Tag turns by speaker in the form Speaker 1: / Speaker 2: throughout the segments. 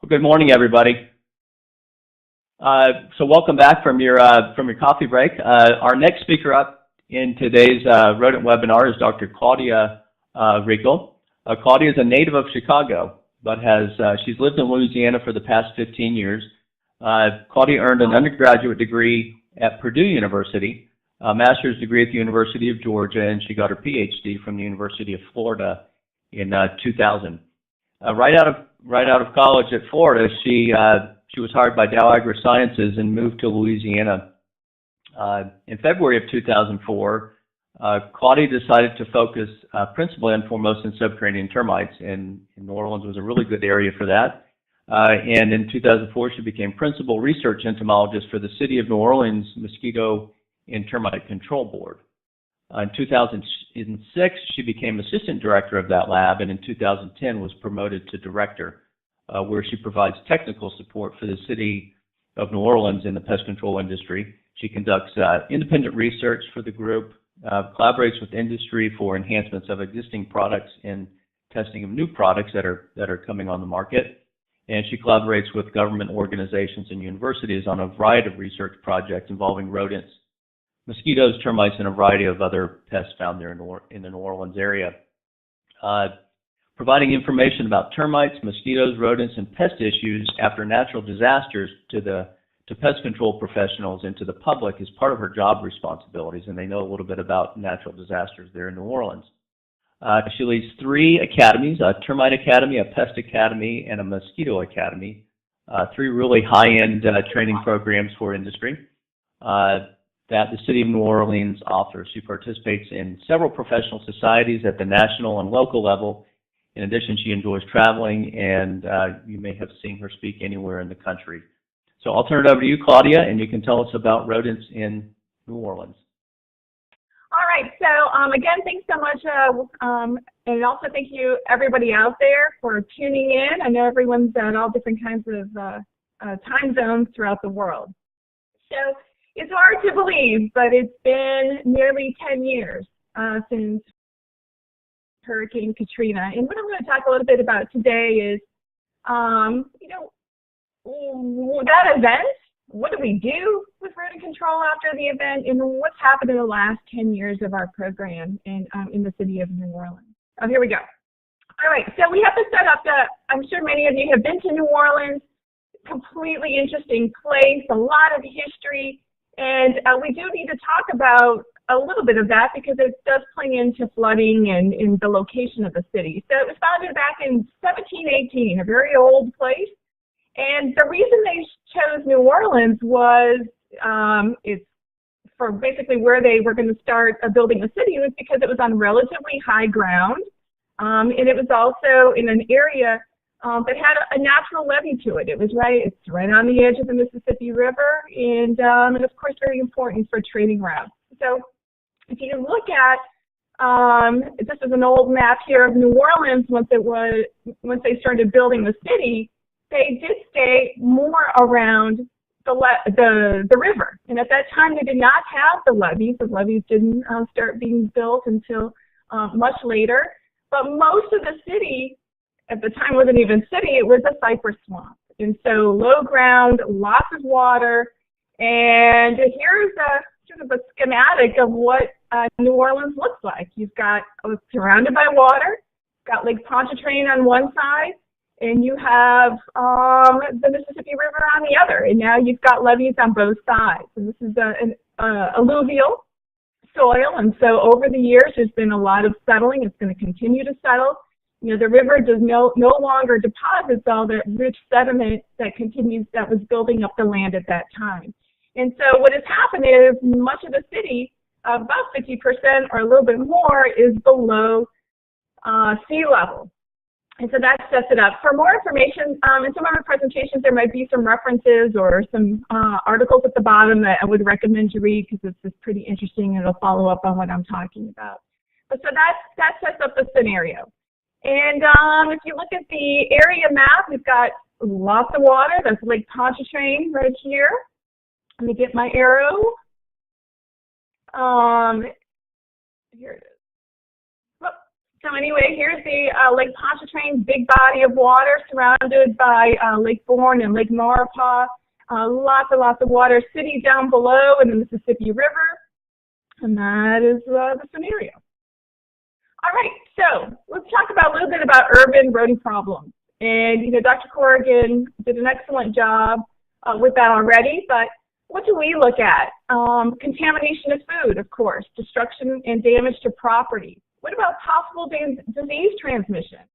Speaker 1: Well, good morning, everybody. So welcome back from your coffee break. Our next speaker up in today's rodent webinar is Dr. Claudia Riegel. Claudia is a native of Chicago, but she's lived in Louisiana for the past 15 years. Claudia earned an undergraduate degree at Purdue University, a master's degree at the University of Georgia, and she got her PhD from the University of Florida in 2000. Right out of college at Florida, she was hired by Dow AgroSciences and moved to Louisiana. In February of 2004, Claudia decided to focus principally on foremost and subterranean termites, and New Orleans was a really good area for that. And in 2004, she became principal research entomologist for the City of New Orleans Mosquito and Termite Control Board. In 2006, she became assistant director of that lab, and in 2010 was promoted to director, where she provides technical support for the City of New Orleans in the pest control industry. She conducts independent research for the group, collaborates with industry for enhancements of existing products and testing of new products that are coming on the market. And she collaborates with government organizations and universities on a variety of research projects involving rodents, mosquitoes, termites, and a variety of other pests found there in the New Orleans area. Providing information about termites, mosquitoes, rodents, and pest issues after natural disasters to pest control professionals and to the public is part of her job responsibilities, and they know a little bit about natural disasters there in New Orleans. She leads 3 academies, a termite academy, a pest academy, and a mosquito academy, 3 really high-end training programs for industry that the City of New Orleans offers. She participates in several professional societies at the national and local level. In addition, she enjoys traveling, and you may have seen her speak anywhere in the country. So I'll turn it over to you, Claudia, and you can tell us about rodents in New Orleans.
Speaker 2: All right, so again, thanks so much, and also thank you everybody out there for tuning in. I know everyone's at all different kinds of time zones throughout the world. So it's hard to believe, but it's been nearly 10 years since Hurricane Katrina. And what I'm going to talk a little bit about today is, that event. What do we do with rodent control after the event, and what's happened in the last 10 years of our program in the City of New Orleans? Oh, here we go. All right, so we have to set up I'm sure many of you have been to New Orleans. Completely interesting place, a lot of history, and we do need to talk about a little bit of that because it does play into flooding and in the location of the city. So it was founded back in 1718, a very old place. And the reason they chose New Orleans was it's for basically where they were going to start building a city was because it was on relatively high ground, and it was also in an area that had a natural levee to it. It's right on the edge of the Mississippi River, and of course very important for trading routes. So if you look at this is an old map here of New Orleans once they started building the city. They did stay more around the river, and at that time they did not have the levees. The levees didn't start being built until much later. But most of the city at the time wasn't even city; it was a cypress swamp, and so low ground, lots of water. And here's sort of a schematic of what New Orleans looks like. You've got surrounded by water, got Lake Pontchartrain on one side, and you have the Mississippi River on the other, and now you've got levees on both sides. And this is an alluvial soil, and so over the years there's been a lot of settling. It's going to continue to settle. The river does no longer deposits all that rich sediment that was building up the land at that time. And so what has happened is much of the city, about 50% or a little bit more, is below sea level. And so that sets it up. For more information, in some of our presentations, there might be some references or some articles at the bottom that I would recommend you read because it's just pretty interesting and it'll follow up on what I'm talking about. But so that sets up the scenario. And if you look at the area map, we've got lots of water. That's Lake Pontchartrain right here. Let me get my arrow. Here it is. So anyway, here's the Lake Pontchartrain, big body of water surrounded by Lake Bourne and Lake Maurepas. Lots and lots of water. City down below in the Mississippi River. And that is the scenario. All right, so let's talk about a little bit about urban rodent problems. And, you know, Dr. Corrigan did an excellent job with that already, but what do we look at? Contamination of food, of course, destruction and damage to property. What about possible disease transmission?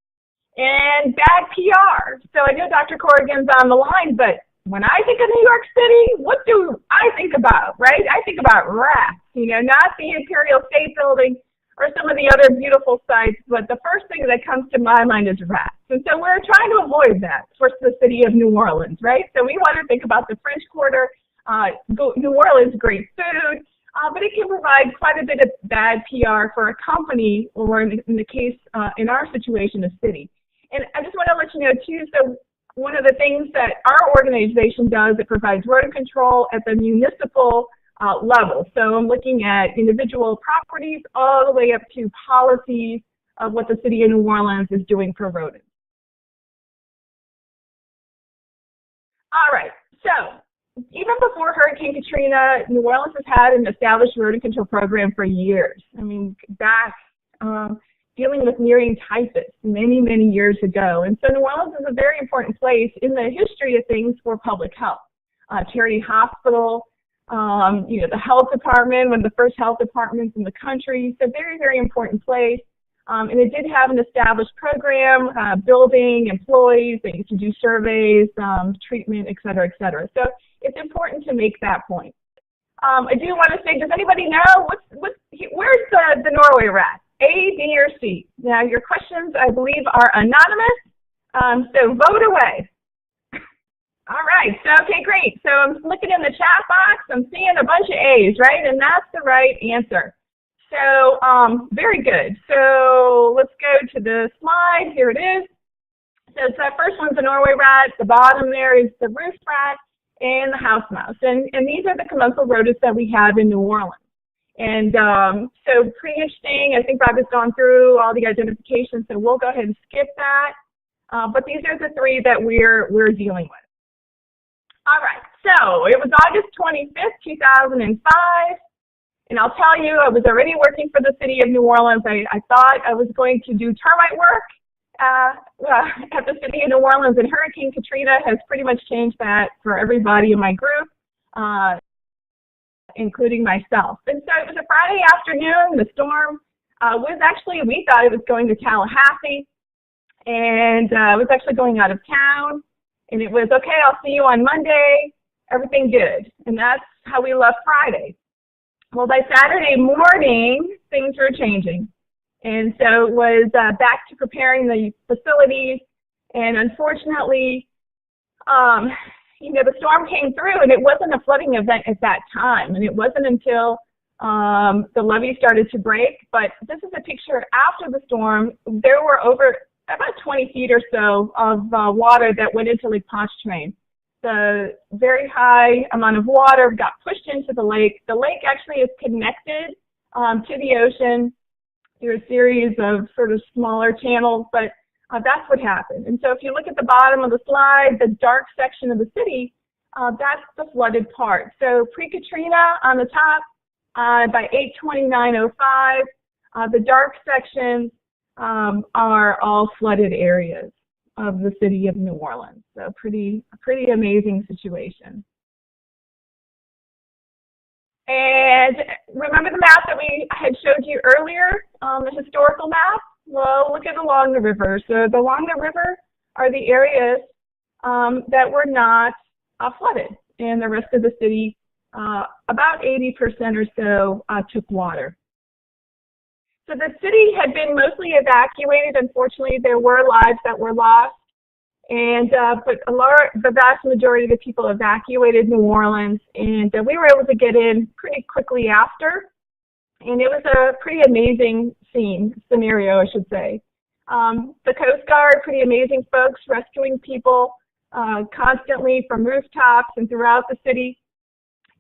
Speaker 2: And bad PR. So I know Dr. Corrigan's on the line, but when I think of New York City, what do I think about, right? I think about rats, you know, not the Imperial State Building or some of the other beautiful sites, but the first thing that comes to my mind is rats. And so we're trying to avoid that for the city of New Orleans, right? So we want to think about the French Quarter. New Orleans, great food, but it can provide quite a bit of bad PR for a company, or in the case, in our situation, a city. And I just want to let you know, too, so one of the things that our organization does, it provides rodent control at the municipal level. So I'm looking at individual properties all the way up to policies of what the city of New Orleans is doing for rodents. All right, so even before Hurricane Katrina, New Orleans has had an established rodent control program for years. I mean, back dealing with murine typhus many, many years ago. And so New Orleans is a very important place in the history of things for public health. Charity Hospital, you know, the health department, one of the first health departments in the country. So very, very important place. And it did have an established program, building, employees, they used to do surveys, treatment, et cetera, et cetera. So it's important to make that point. I do want to say, does anybody know where's the Norway rat? A, B, or C? Now, your questions, I believe, are anonymous, so vote away. All right, so, okay, great. So I'm looking in the chat box. I'm seeing a bunch of A's, right? And that's the right answer. So, very good. So let's go to the slide. Here it is. So the first one's the Norway rat. The bottom there is the roof rat and the house mouse. And these are the commensal rodents that we have in New Orleans. And so pretty interesting. I think Bob has gone through all the identifications, so we'll go ahead and skip that. But these are the three that we're dealing with. All right, so it was August 25th, 2005. And I'll tell you, I was already working for the city of New Orleans. I thought I was going to do termite work at the city of New Orleans, and Hurricane Katrina has pretty much changed that for everybody in my group, including myself. And so it was a Friday afternoon. The storm was actually, we thought it was going to Tallahassee, and it was actually going out of town. And it was, okay, I'll see you on Monday, everything good. And that's how we left Friday. Well, by Saturday morning, things were changing. And so it was back to preparing the facilities. And unfortunately, you know, the storm came through, and it wasn't a flooding event at that time. And it wasn't until the levee started to break. But this is a picture after the storm. There were over about 20 feet or so of water that went into Lake Pontchartrain. The very high amount of water got pushed into the lake. The lake actually is connected to the ocean through a series of sort of smaller channels, but that's what happened. And so if you look at the bottom of the slide, the dark section of the city, that's the flooded part. So pre-Katrina on the top, by 8/29/05, the dark sections are all flooded areas of the city of New Orleans. So a pretty amazing situation. And remember the map that we had showed you earlier, the historical map? Well, look at along the river. So along the river are the areas that were not flooded. And the rest of the city, about 80% or so, took water. So the city had been mostly evacuated. Unfortunately, there were lives that were lost. And but the vast majority of the people evacuated New Orleans, and we were able to get in pretty quickly after. And it was a pretty amazing scenario, I should say. The Coast Guard, pretty amazing folks, rescuing people constantly from rooftops and throughout the city.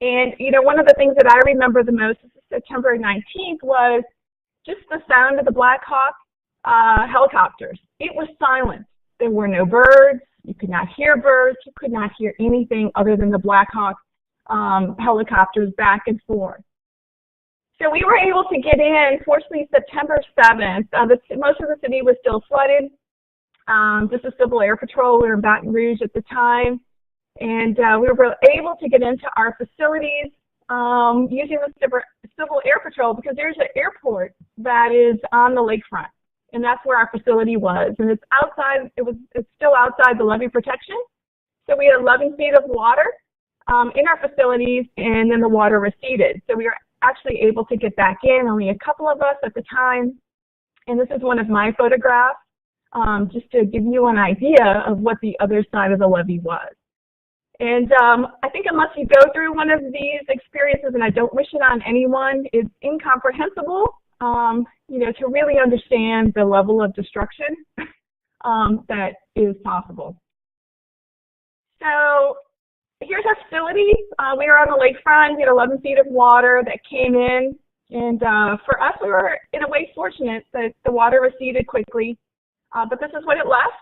Speaker 2: And, you know, one of the things that I remember the most, September 19th, was just the sound of the Black Hawk helicopters. It was silent. There were no birds. You could not hear birds. You could not hear anything other than the Black Hawk helicopters back and forth. So we were able to get in, fortunately, September 7th. Most of the city was still flooded. This is Civil Air Patrol. We were in Baton Rouge at the time. And we were able to get into our facilities using the Civil Air Patrol because there's an airport that is on the lakefront. And that's where our facility was. And it's outside, it's still outside the levee protection. So we had 11 feet of water in our facilities, and then the water receded. So we were actually able to get back in, only a couple of us at the time. And this is one of my photographs, just to give you an idea of what the other side of the levee was. And I think unless you go through one of these experiences, and I don't wish it on anyone, it's incomprehensible, to really understand the level of destruction that is possible. So here's our facility. We were on the lakefront. We had 11 feet of water that came in. And for us, we were in a way fortunate that the water receded quickly. But this is what it left.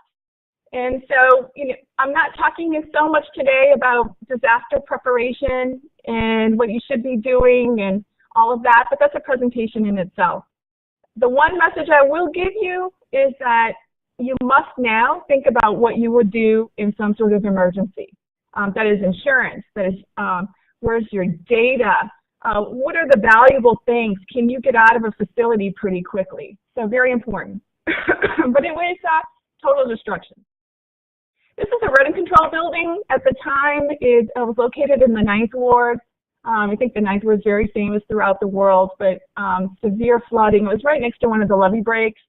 Speaker 2: And so, I'm not talking so much today about disaster preparation and what you should be doing and all of that, but that's a presentation in itself. The one message I will give you is that you must now think about what you would do in some sort of emergency. That is insurance, that is where's your data, what are the valuable things, can you get out of a facility pretty quickly? So very important. But it was total destruction. This is a rodent control building. At the time, it was located in the 9th Ward. I think the 9th Ward is very famous throughout the world, but severe flooding. It was right next to one of the levee breaks.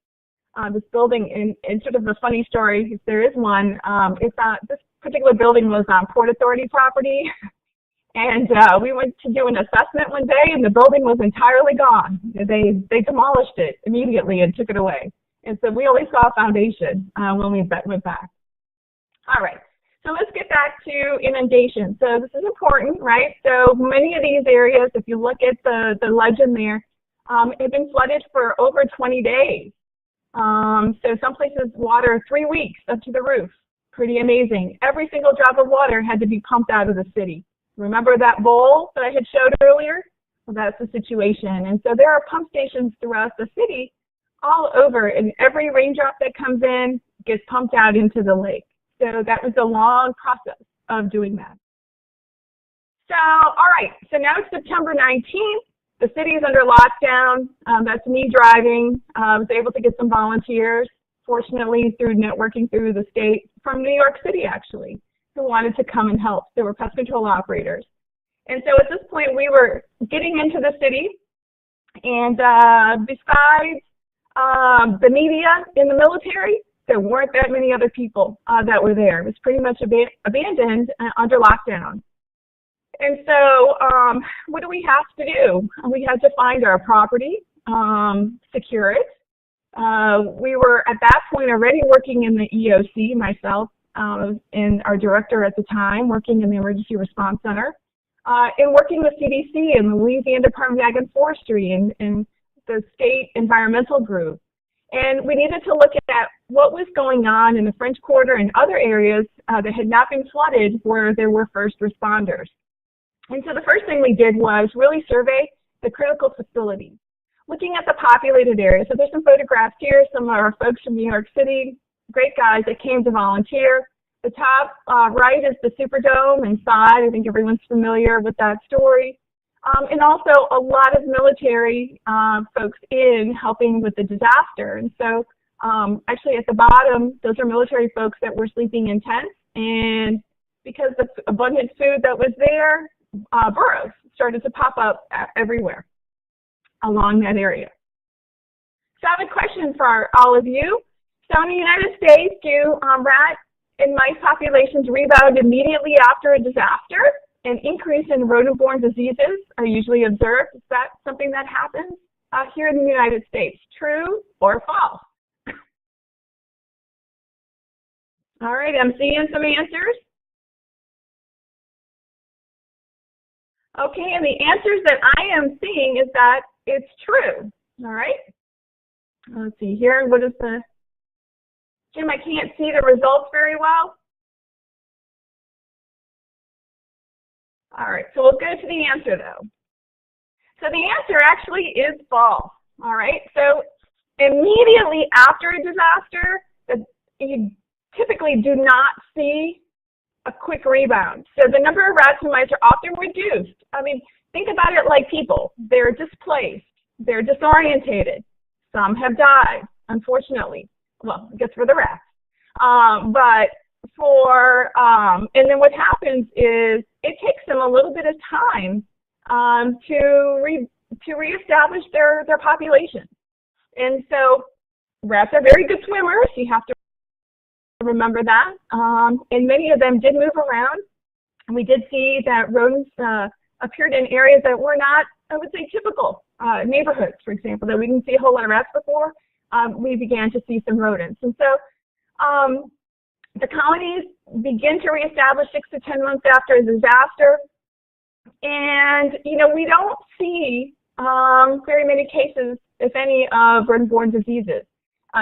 Speaker 2: This building, and sort of a funny story, if there is one, this particular building was on Port Authority property. And we went to do an assessment one day, and the building was entirely gone. They demolished it immediately and took it away. And so we only saw a foundation when we went back. All right, so let's get back to inundation. So this is important, right? So many of these areas, if you look at the legend there, have been flooded for over 20 days. So some places water 3 weeks up to the roof. Pretty amazing. Every single drop of water had to be pumped out of the city. Remember that bowl that I had showed earlier? Well, that's the situation. And so there are pump stations throughout the city all over, and every raindrop that comes in gets pumped out into the lake. So that was a long process of doing that. So, all right, so now it's September 19th. The city is under lockdown. That's me driving. I was able to get some volunteers, fortunately, through networking through the state, from New York City, actually, who wanted to come and help. They were pest control operators. And so at this point, we were getting into the city, and besides the media in the military, there weren't that many other people that were there. It was pretty much abandoned under lockdown. And so what do we have to do? We had to find our property, secure it. We were at that point already working in the EOC, myself and our director at the time, working in the Emergency Response Center, and working with CDC and the Louisiana Department of Ag and Forestry and the State Environmental Group. And we needed to look at what was going on in the French Quarter and other areas that had not been flooded where there were first responders. And so the first thing we did was really survey the critical facilities, looking at the populated areas. So there's some photographs here, some of our folks from New York City, great guys that came to volunteer. The top right is the Superdome inside. I think everyone's familiar with that story. And also a lot of military folks in helping with the disaster. And so actually at the bottom, those are military folks that were sleeping in tents. And because of abundant food that was there, burrows started to pop up everywhere along that area. So I have a question for all of you. So in the United States, do rat and mice populations rebound immediately after a disaster? An increase in rodent-borne diseases are usually observed. Is that something that happens here in the United States? True or false? All right, I'm seeing some answers. Okay, and the answers that I am seeing is that it's true. All right. Let's see here. What is the, Jim, I can't see the results very well. All right, so we'll go to the answer though. So the answer actually is false. All right, so immediately after a disaster, you typically do not see a quick rebound. So the number of rats and mice are often reduced. I mean, think about it like people. They're displaced. They're disorientated. Some have died, unfortunately. Well, I guess for the rats. And then what happens is it takes them a little bit of time to reestablish their population. And so rats are very good swimmers. You have to remember that. And many of them did move around. And we did see that rodents appeared in areas that were not, I would say, typical neighborhoods, for example, that we didn't see a whole lot of rats before. We began to see some rodents. And so the colonies begin to reestablish 6 to 10 months after a disaster. And, you know, we don't see very many cases, if any, of rodent-borne diseases.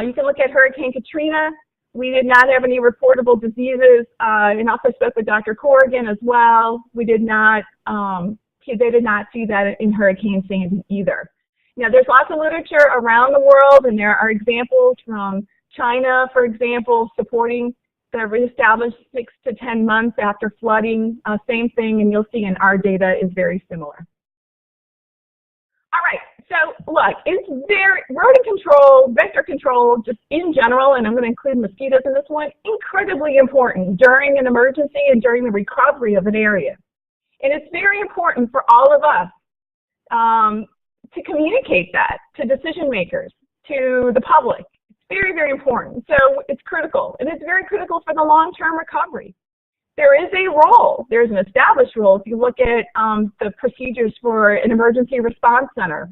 Speaker 2: You can look at Hurricane Katrina. We did not have any reportable diseases, and also spoke with Dr. Corrigan as well. We did not, they did not see that in Hurricane Sandy either. Now, there's lots of literature around the world, and there are examples from China, for example, supporting the reestablished 6 to 10 months after flooding. Same thing, and you'll see in our data is very similar. All right, so look, it's rodent control, vector control, just in general, and I'm going to include mosquitoes in this one, incredibly important during an emergency and during the recovery of an area. And it's very important for all of us to communicate that to decision makers, to the public. It's very, very important. So it's critical, and it's very critical for the long-term recovery. There is a role, there's an established role if you look at the procedures for an emergency response center.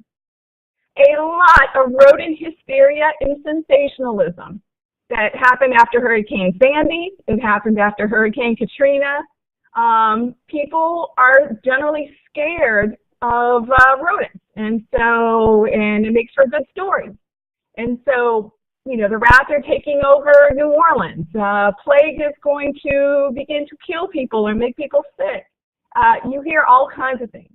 Speaker 2: A lot of rodent hysteria and sensationalism that happened after Hurricane Sandy, it happened after Hurricane Katrina. People are generally scared of rodents, and it makes for good stories. And so, you know, the rats are taking over New Orleans. Plague is going to begin to kill people or make people sick. You hear all kinds of things.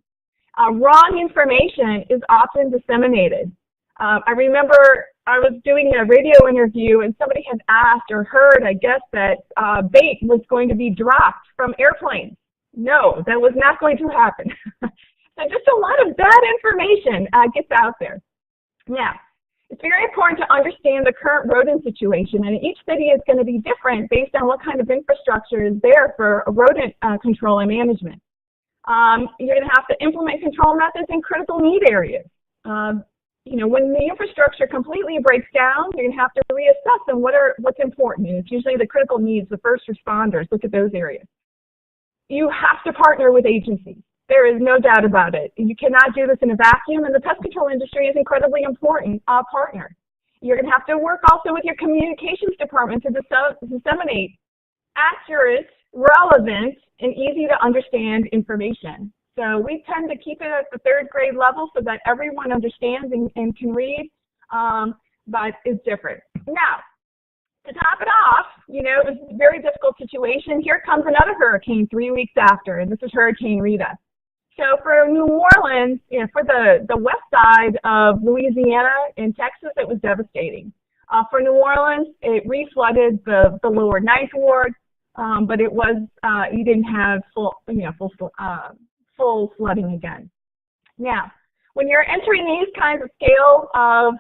Speaker 2: Wrong information is often disseminated. I remember I was doing a radio interview and somebody had asked or heard, I guess, that bait was going to be dropped from airplanes. No, that was not going to happen. So just a lot of bad information gets out there. Now, it's very important to understand the current rodent situation, and each city is going to be different based on what kind of infrastructure is there for rodent control and management. You're going to have to implement control methods in critical need areas. You know, when the infrastructure completely breaks down, you're going to have to reassess and what's important. And it's usually the critical needs, the first responders. Look at those areas. You have to partner with agencies. There is no doubt about it. You cannot do this in a vacuum, and the pest control industry is an incredibly important partner. You're going to have to work also with your communications department to disseminate accurate, relevant, and easy to understand information. So we tend to keep it at the 3rd grade level so that everyone understands and can read, but it's different. Now, to top it off, you know, it was a very difficult situation. Here comes another hurricane 3 weeks after, and this is Hurricane Rita. So for New Orleans, you know, for the west side of Louisiana and Texas, it was devastating. For New Orleans, it reflooded the lower Ninth Ward, but it was you didn't have full flooding again. Now, when you're entering these kinds of scale of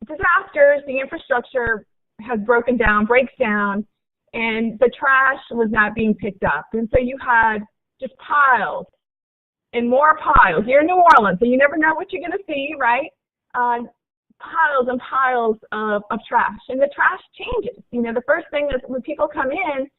Speaker 2: disasters, the infrastructure has breaks down, and the trash was not being picked up, and so you had just piles and more piles. You're in New Orleans, so you never know what you're going to see, right? Piles and piles of trash, and the trash changes. You know, the first thing is when people come in,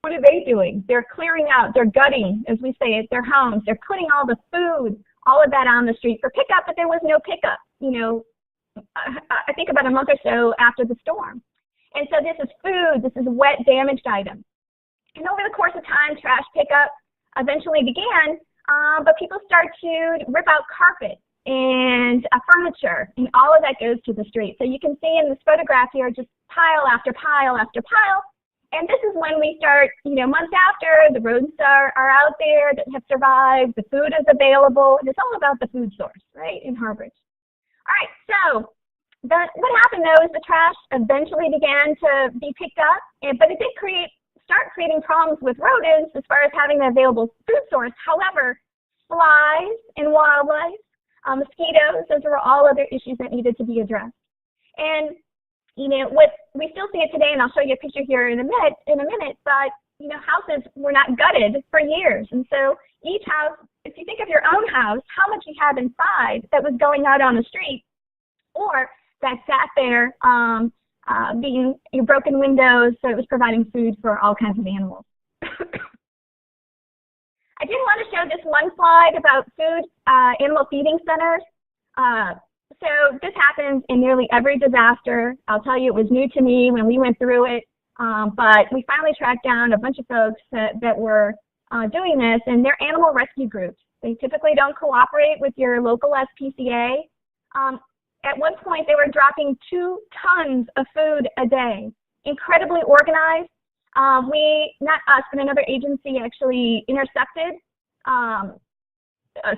Speaker 2: what are they doing? They're clearing out, they're gutting, as we say, at their homes. They're putting all the food, all of that on the street for pickup, but there was no pickup. You know, I think about a month or so after the storm. And so this is food, this is wet, damaged items. And over the course of time, trash pickup eventually began, but people start to rip out carpet and furniture, and all of that goes to the street. So you can see in this photograph here, just pile after pile after pile. And this is when we start, months after, the rodents are out there that have survived, the food is available, and it's all about the food source, right, in Harvard. All right, so what happened, though, is the trash eventually began to be picked up, but it did start creating problems with rodents as far as having the available food source. However, flies and wildlife, mosquitoes, those were all other issues that needed to be addressed. And what we still see it today, and I'll show you a picture here in a minute, but houses were not gutted for years. And so each house, if you think of your own house, how much you have inside that was going out on the street, or that sat there being broken windows, so it was providing food for all kinds of animals. I did want to show this one slide about food, animal feeding centers. So this happens in nearly every disaster. I'll tell you, it was new to me when we went through it, but we finally tracked down a bunch of folks that were doing this, and they're animal rescue groups. They typically don't cooperate with your local SPCA. At one point, they were dropping 2 tons of food a day. Incredibly organized. Not us, but another agency actually intercepted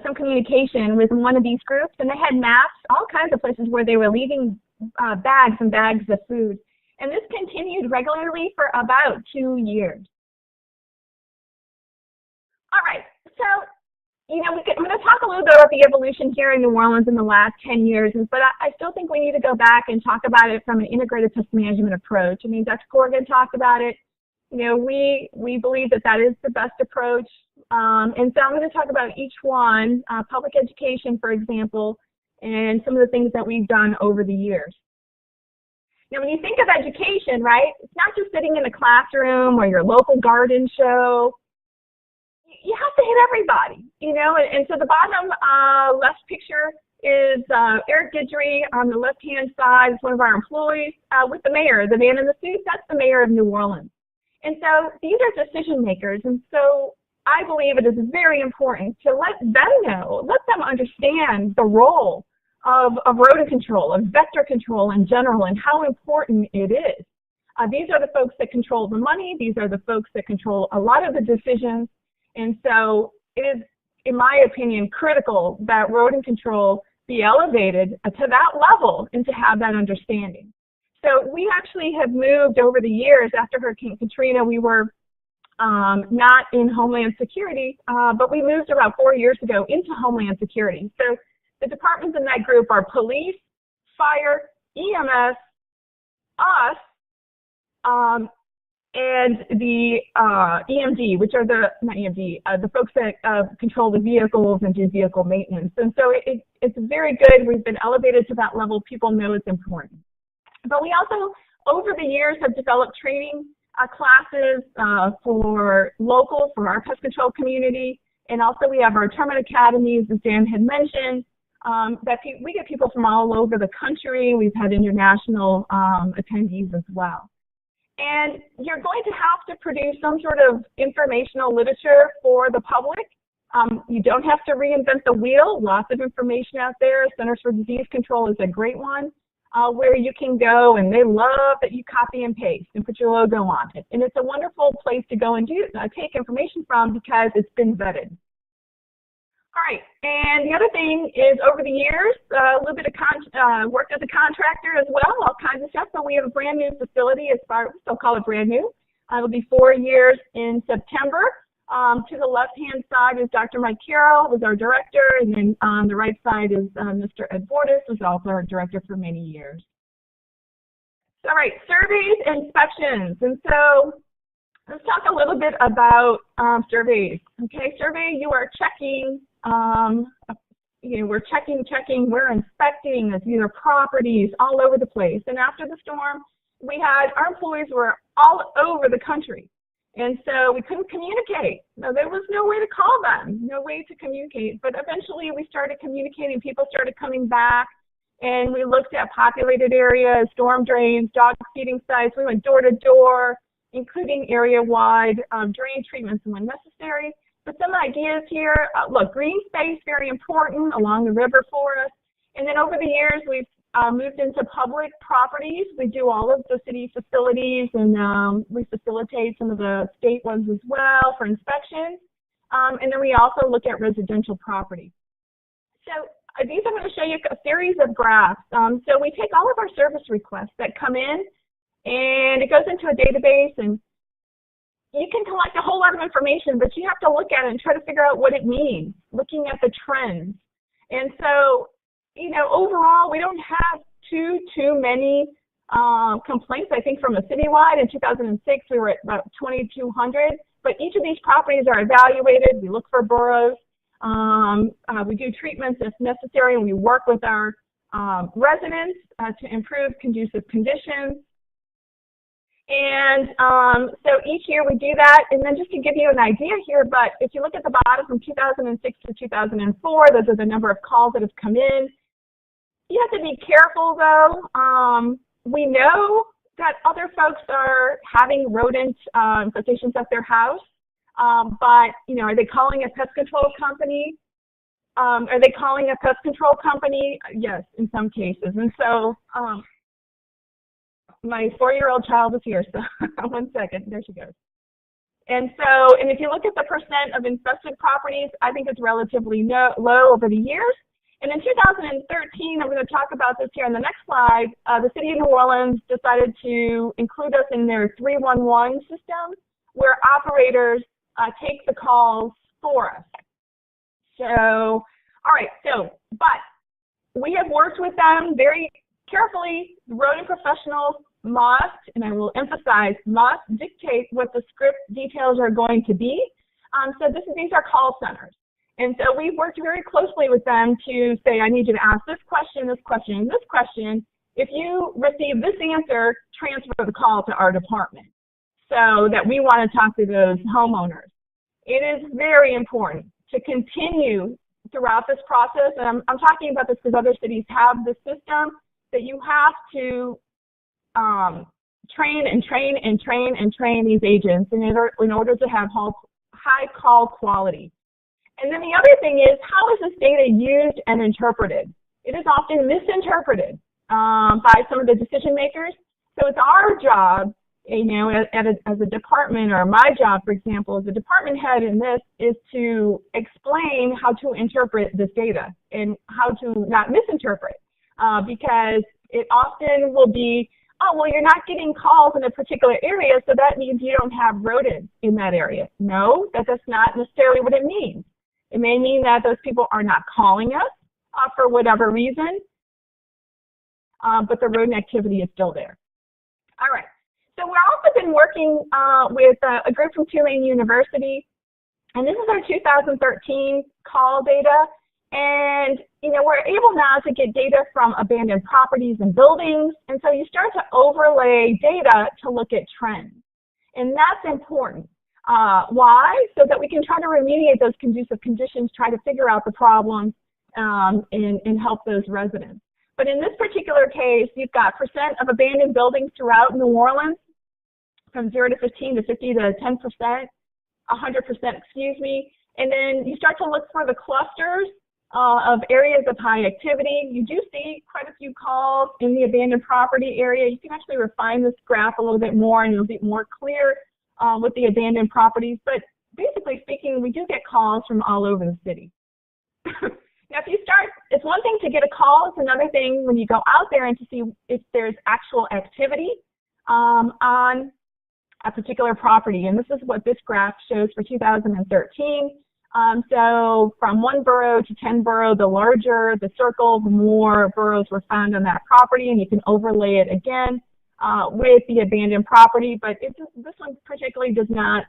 Speaker 2: some communication with one of these groups, and they had maps, all kinds of places where they were leaving bags and bags of food. And this continued regularly for about 2 years. All right, so, I'm going to talk a little bit about the evolution here in New Orleans in the last 10 years, but I still think we need to go back and talk about it from an integrated pest management approach. I mean, Dr. Corrigan talked about it. We believe that is the best approach. And so I'm going to talk about each one, public education, for example, and some of the things that we've done over the years. Now, when you think of education, right, it's not just sitting in a classroom or your local garden show. You have to hit everybody, and so the bottom left picture is Eric Guidry on the left-hand side. Is one of our employees with the mayor, the man in the suit. That's the mayor of New Orleans. And so these are decision makers, and so I believe it is very important to let them know, let them understand the role of rodent control, of vector control in general, and how important it is. These are the folks that control the money. These are the folks that control a lot of the decisions. And so it is, in my opinion, critical that rodent control be elevated to that level and to have that understanding. So we actually have moved over the years. After Hurricane Katrina, we were not in Homeland Security, but we moved about 4 years ago into Homeland Security. So the departments in that group are police, fire, EMS, us, and the EMD, which are the folks that control the vehicles and do vehicle maintenance. And so it's very good. We've been elevated to that level. People know it's important. But we also, over the years, have developed training classes for our pest control community. And also we have our termite academies, as Dan had mentioned, that we get people from all over the country. We've had international attendees as well. And you're going to have to produce some sort of informational literature for the public. You don't have to reinvent the wheel. Lots of information out there. Centers for Disease Control is a great one where you can go, and they love that you copy and paste and put your logo on it. And it's a wonderful place to go and take information from because it's been vetted. All right, and the other thing is over the years, a little bit of worked as a contractor as well, all kinds of stuff. So we have a brand new facility, we still call it brand new. It'll be 4 years in September. To the left-hand side is Dr. Mike Carroll, who's our director, and then on the right side is Mr. Ed Bordas, who's also our director for many years. All right, surveys and inspections. And so let's talk a little bit about surveys. Okay, survey, you are checking. We're checking, we're inspecting either properties all over the place. And after the storm, our employees were all over the country. And so we couldn't communicate. No, there was no way to call them, no way to communicate. But eventually we started communicating. People started coming back. and we looked at populated areas, storm drains, dog feeding sites. We went door to door, including area-wide drain treatments when necessary. But some ideas here, look, green space, very important along the river for us. And then over the years, we've moved into public properties. We do all of the city facilities, and we facilitate some of the state ones as well for inspections. And then we also look at residential property. So these I'm going to show you a series of graphs. So we take all of our service requests that come in, and it goes into a database, and you can collect a whole lot of information, but you have to look at it and try to figure out what it means, looking at the trends. And so, you know, overall, we don't have too many complaints. I think from a citywide, in 2006, we were at about 2,200. But each of these properties are evaluated. We look for boroughs. We do treatments if necessary, and we work with our residents to improve conducive conditions. And so each year we do that. And then just to give you an idea here, but if you look at the bottom from 2006 to 2004, those are the number of calls that have come in. You have to be careful, though. We know that other folks are having rodent infestations at their house, but, you know, are they calling a pest control company? Are they calling a pest control company? Yes, in some cases. And so my 4-year-old child is here, so 1 second, there she goes. And so, and if you look at the percent of infested properties, I think it's relatively low over the years. And in 2013, I'm going to talk about this here on the next slide, the city of New Orleans decided to include us in their 311 system, where operators take the calls for us. So, all right, so, but we have worked with them very carefully. Rodent professionals must, and I will emphasize, must dictate what the script details are going to be. So these are call centers. And so we've worked very closely with them to say, I need you to ask this question, this question, and this question. If you receive this answer, transfer the call to our department so that we want to talk to those homeowners. It is very important to continue throughout this process, and I'm talking about this because other cities have this system, that you have to train these agents in order to have high call quality. And then the other thing is, how is this data used and interpreted? It is often misinterpreted by some of the decision makers. So it's our job, you know, as a department, or my job, for example, as a department head in this, is to explain how to interpret this data and how to not misinterpret, because it often will be, oh, well, you're not getting calls in a particular area, so that means you don't have rodents in that area. No, that's not necessarily what it means. It may mean that those people are not calling us for whatever reason, but the rodent activity is still there. All right. So we've also been working with a group from Tulane University, and this is our 2013 call data. And, you know, we're able now to get data from abandoned properties and buildings, and so you start to overlay data to look at trends. And that's important. Why? So that we can try to remediate those conducive conditions, try to figure out the problems, and help those residents. But in this particular case, you've got percent of abandoned buildings throughout New Orleans, from 0 to 15 to 50 to 10%, 100%, excuse me. And then you start to look for the clusters of areas of high activity. You do see quite a few calls in the abandoned property area. You can actually refine this graph a little bit more, and it'll be more clear with the abandoned properties. But basically speaking, we do get calls from all over the city. Now, if you start, it's one thing to get a call. It's another thing when you go out there and to see if there's actual activity on a particular property. And this is what this graph shows for 2013. So from 1 borough to 10 borough, the larger the circle, the more boroughs were found on that property, and you can overlay it again with the abandoned property. But this one particularly does not,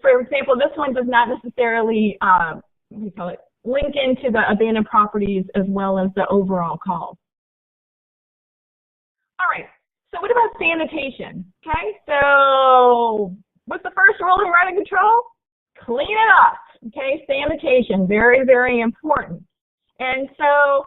Speaker 2: for example, this one does not necessarily, link into the abandoned properties as well as the overall calls. All right. So what about sanitation? Okay, so what's the first rule in rodent control? Clean it up. Okay, sanitation, very, very important. And so,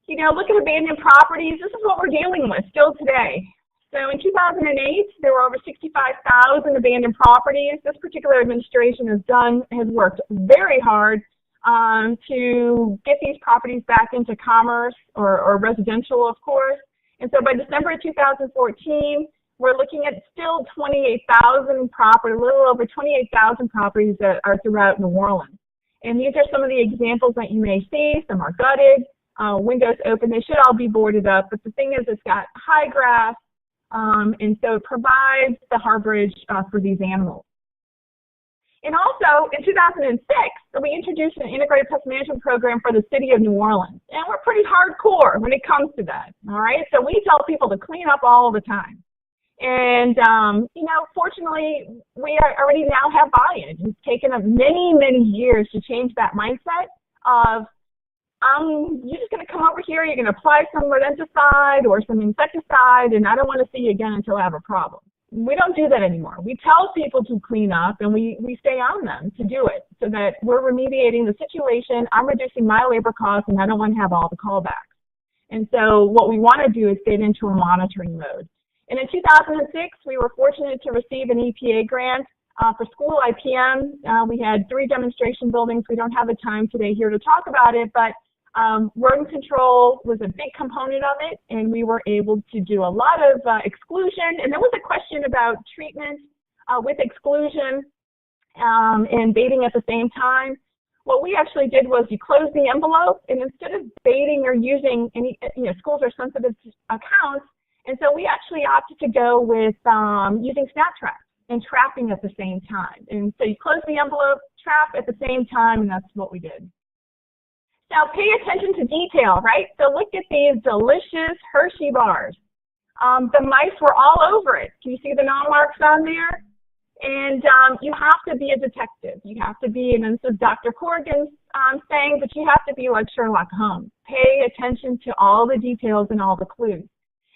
Speaker 2: you know, look at abandoned properties. This is what we're dealing with still today. So in 2008, there were over 65,000 abandoned properties. This particular administration has worked very hard to get these properties back into commerce or residential, of course. And so by December of 2014, we're looking at still 28,000 properties, a little over 28,000 properties that are throughout New Orleans. And these are some of the examples that you may see. Some are gutted, windows open. They should all be boarded up. But the thing is, it's got high grass, and so it provides the harborage for these animals. And also, in 2006, we introduced an integrated pest management program for the city of New Orleans. And we're pretty hardcore when it comes to that, all right? So we tell people to clean up all the time. And, you know, fortunately, we already now have buy-in. It's taken us many, many years to change that mindset of, you're just going to come over here, you're going to apply some rodenticide or some insecticide, and I don't want to see you again until I have a problem. We don't do that anymore. We tell people to clean up, and we stay on them to do it so that we're remediating the situation. I'm reducing my labor costs, and I don't want to have all the callbacks. And so what we want to do is get into a monitoring mode. And in 2006, we were fortunate to receive an EPA grant for school IPM. We had 3 demonstration buildings. We don't have the time today here to talk about it, but rodent control was a big component of it, and we were able to do a lot of exclusion. And there was a question about treatment with exclusion and baiting at the same time. What we actually did was you close the envelope, and instead of baiting or using any, you know, schools are sensitive to accounts, and so we actually opted to go with using snap traps and trapping at the same time. And so you close the envelope, trap at the same time, and that's what we did. Now pay attention to detail, right? So look at these delicious Hershey bars. The mice were all over it. Can you see the gnaw marks on there? And you have to be a detective. You have to be, and this is Dr. Corrigan's saying, but you have to be like Sherlock Holmes. Pay attention to all the details and all the clues.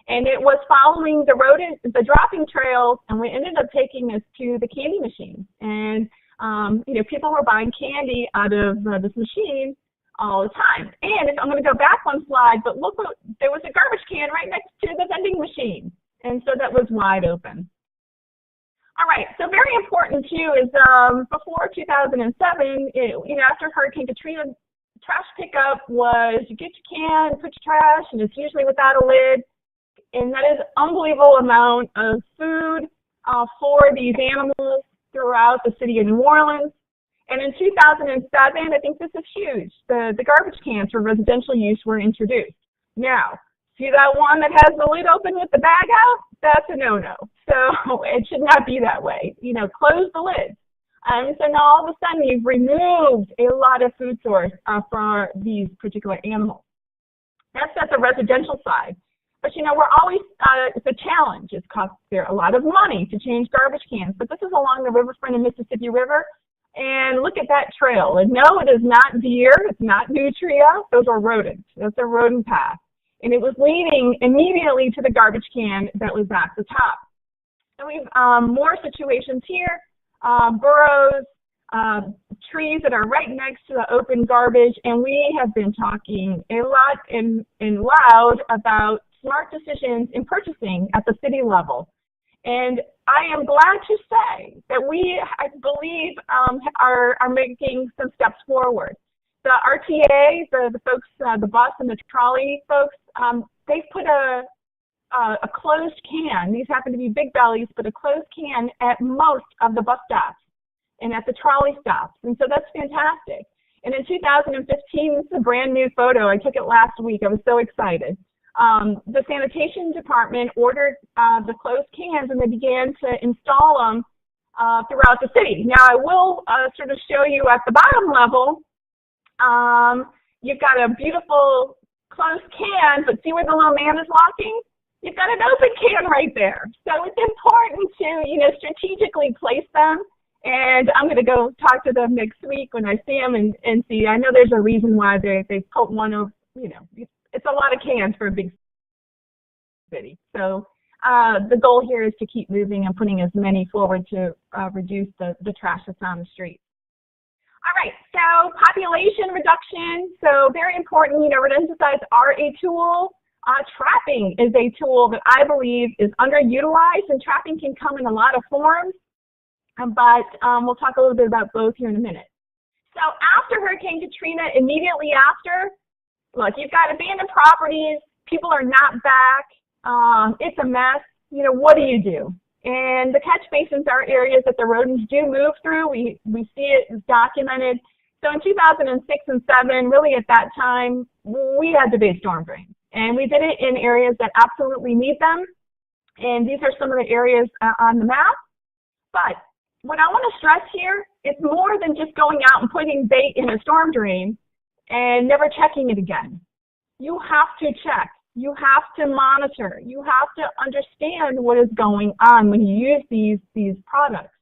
Speaker 2: And it was following the dropping trails, and we ended up taking this to the candy machine. And, you know, people were buying candy out of this machine all the time. And if I'm going to go back one slide, but look, there was a garbage can right next to the vending machine. And so that was wide open. All right, so very important too is before 2007, you know, after Hurricane Katrina, trash pickup was you get your can, put your trash, and it's usually without a lid. And that is an unbelievable amount of food for these animals throughout the city of New Orleans. And in 2007, I think this is huge, the garbage cans for residential use were introduced. Now, see that one that has the lid open with the bag out? That's a no-no. So it should not be that way. You know, close the lid. So now all of a sudden you've removed a lot of food source for these particular animals. That's at the residential side. But, you know, we're always, it's a challenge. It costs a lot of money to change garbage cans. But this is along the riverfront of Mississippi River. And look at that trail. And no, it is not deer. It's not nutria. Those are rodents. That's a rodent path. And it was leading immediately to the garbage can that was at the top. And we've more situations here. Burrows, trees that are right next to the open garbage. And we have been talking a lot and loud about smart decisions in purchasing at the city level. And I am glad to say that we, I believe, are making some steps forward. The RTA, the folks, the bus and the trolley folks, they've put a closed can. These happen to be big bellies, but a closed can at most of the bus stops and at the trolley stops. And so that's fantastic. And in 2015, this is a brand new photo. I took it last week. I was so excited. The sanitation department ordered the closed cans, and they began to install them throughout the city. Now, I will sort of show you at the bottom level, you've got a beautiful closed can, but see where the little man is walking? You've got an open can right there. So it's important to, you know, strategically place them. And I'm going to go talk to them next week when I see them and see. I know there's a reason why they put one over, you know, it's a lot of cans for a big city. So the goal here is to keep moving and putting as many forward to reduce the trash that's on the street. All right, so population reduction, so very important, rodenticides are a tool. Trapping is a tool that I believe is underutilized, and trapping can come in a lot of forms, but we'll talk a little bit about both here in a minute. So after Hurricane Katrina, immediately after, look, you've got abandoned properties, people are not back, it's a mess, what do? And the catch basins are areas that the rodents do move through. We see it, it's documented. So in 2006 and 2007, really at that time, we had to base storm drains. And we did it in areas that absolutely need them. And these are some of the areas on the map. But what I want to stress here, it's more than just going out and putting bait in a storm drain and never checking it again. You have to check. You have to monitor. You have to understand what is going on when you use these products.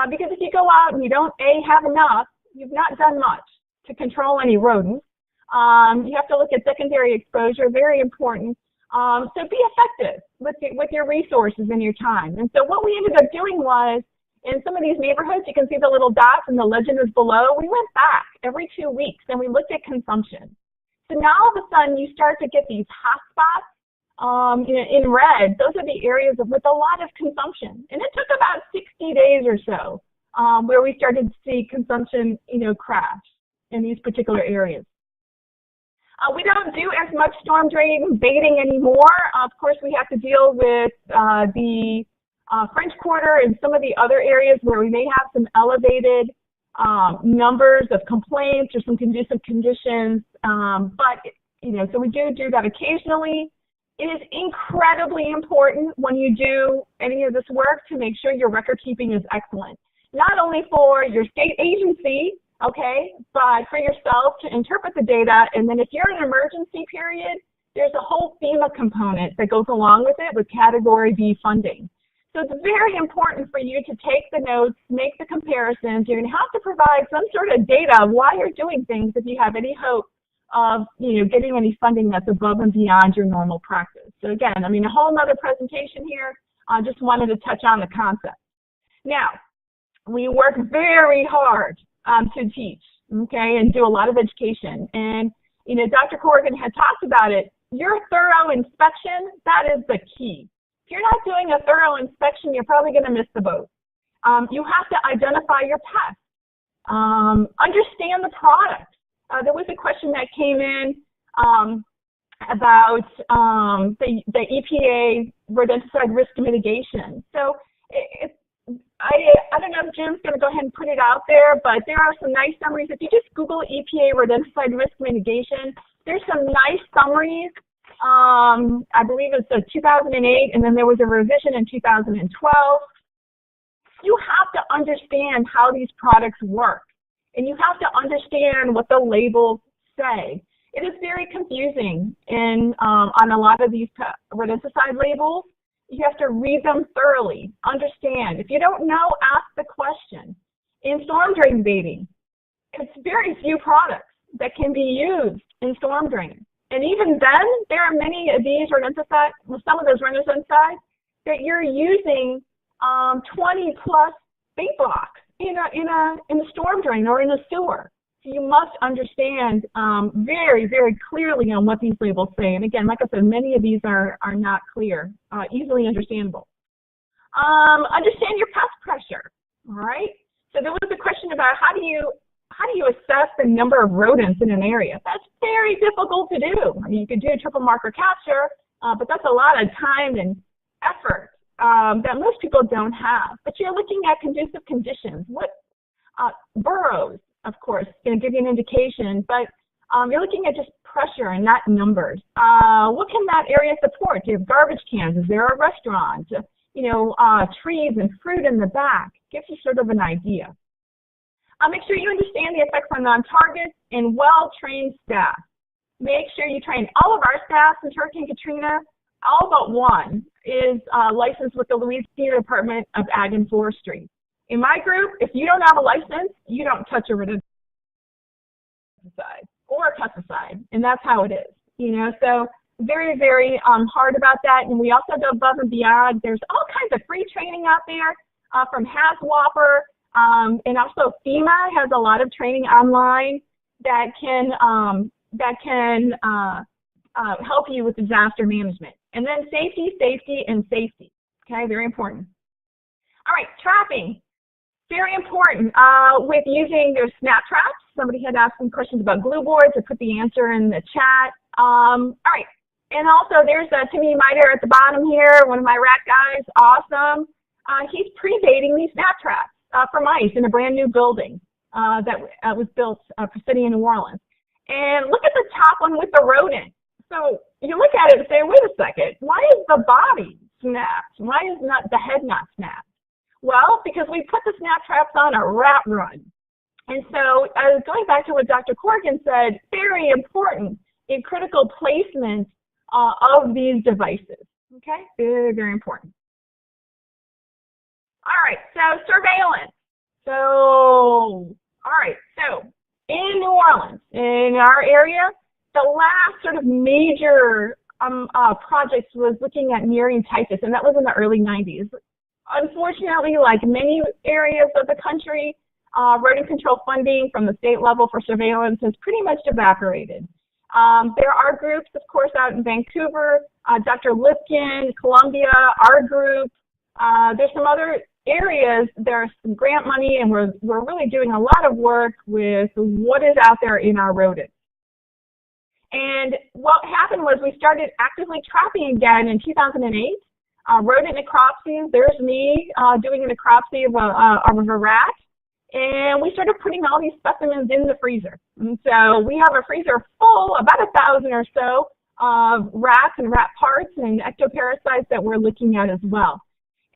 Speaker 2: Because if you go out and you don't, have enough, you've not done much to control any rodents. You have to look at secondary exposure, very important. So be effective with your resources and your time. And so what we ended up doing was, in some of these neighborhoods, you can see the little dots and the legend is below. We went back every 2 weeks and we looked at consumption. So now all of a sudden you start to get these hot spots in red. Those are the areas with a lot of consumption. And it took about 60 days or so where we started to see consumption, crash in these particular areas. We don't do as much storm drain baiting anymore. Of course, we have to deal with the French Quarter and some of the other areas where we may have some elevated numbers of complaints or some conducive conditions. But, so we do that occasionally. It is incredibly important when you do any of this work to make sure your record keeping is excellent. Not only for your state agency, okay, but for yourself to interpret the data. And then if you're in an emergency period, there's a whole FEMA component that goes along with it with Category B funding. So it's very important for you to take the notes, make the comparisons. You're going to have to provide some sort of data of why you're doing things if you have any hope of, getting any funding that's above and beyond your normal practice. So again, a whole nother presentation here. I just wanted to touch on the concept. Now, we work very hard to teach, okay, and do a lot of education. And, Dr. Corrigan had talked about it. Your thorough inspection, that is the key. If you're not doing a thorough inspection, you're probably going to miss the boat. You have to identify your pests. Understand the product. There was a question that came in about the EPA rodenticide risk mitigation. So I don't know if Jim's going to go ahead and put it out there, but there are some nice summaries. If you just Google EPA rodenticide risk mitigation, there's some nice summaries. I believe it's 2008, and then there was a revision in 2012. You have to understand how these products work, and you have to understand what the labels say. It is very confusing on a lot of these rodenticide labels. You have to read them thoroughly, understand. If you don't know, ask the question. In storm drain baiting, it's very few products that can be used in storm drains. And even then, there are many of these rodenticides, some of those rodenticides, that you're using 20 plus bait blocks in a storm drain or in a sewer. So you must understand very, very clearly on what these labels say. And again, like I said, many of these are not clear, easily understandable. Understand your pest pressure, all right? So there was a question about how do you assess the number of rodents in an area? That's very difficult to do. You could do a triple marker capture, but that's a lot of time and effort that most people don't have. But you're looking at conducive conditions. What burrows, of course, going to give you an indication, but you're looking at just pressure and not numbers. What can that area support? Do you have garbage cans? Is there a restaurant? Trees and fruit in the back? Gives you sort of an idea. Make sure you understand the effects on non-targets and well-trained staff. Make sure you train all of our staff since Hurricane Katrina. All but one is licensed with the Louisiana Department of Ag and Forestry. In my group, if you don't have a license, you don't touch a rodenticide or a pesticide, and that's how it is. So very, very hard about that. And we also go above and beyond. There's all kinds of free training out there from HAZWOPER. And also FEMA has a lot of training online that can help you with disaster management. And then safety, safety, and safety. Okay, very important. All right, trapping. Very important with using their snap traps. Somebody had asked some questions about glue boards. I put the answer in the chat. All right, and also there's Timmy Miter at the bottom here, one of my rat guys. Awesome. He's predating these snap traps for mice in a brand new building that was built for City of New Orleans. And look at the top one with the rodent. So you look at it and say, wait a second, why is the body snapped? Why is not the head not snapped? Well, because we put the snap traps on a rat run. And so going back to what Dr. Corrigan said, very important in critical placement of these devices. Okay, very, very important. All right, so surveillance. So, all right, so in New Orleans, in our area, the last sort of major project was looking at nearing typhus, and that was in the early 90s. Unfortunately, like many areas of the country, rodent control funding from the state level for surveillance has pretty much evaporated. There are groups, of course, out in Vancouver, Dr. Lipkin, Columbia, our group. There's some other areas, there's some grant money, and we're really doing a lot of work with what is out there in our rodents. And what happened was we started actively trapping again in 2008. Rodent necropsies, there's me doing a necropsy of a rat. And we started putting all these specimens in the freezer. And so we have a freezer full, about 1,000 or so, of rats and rat parts and ectoparasites that we're looking at as well.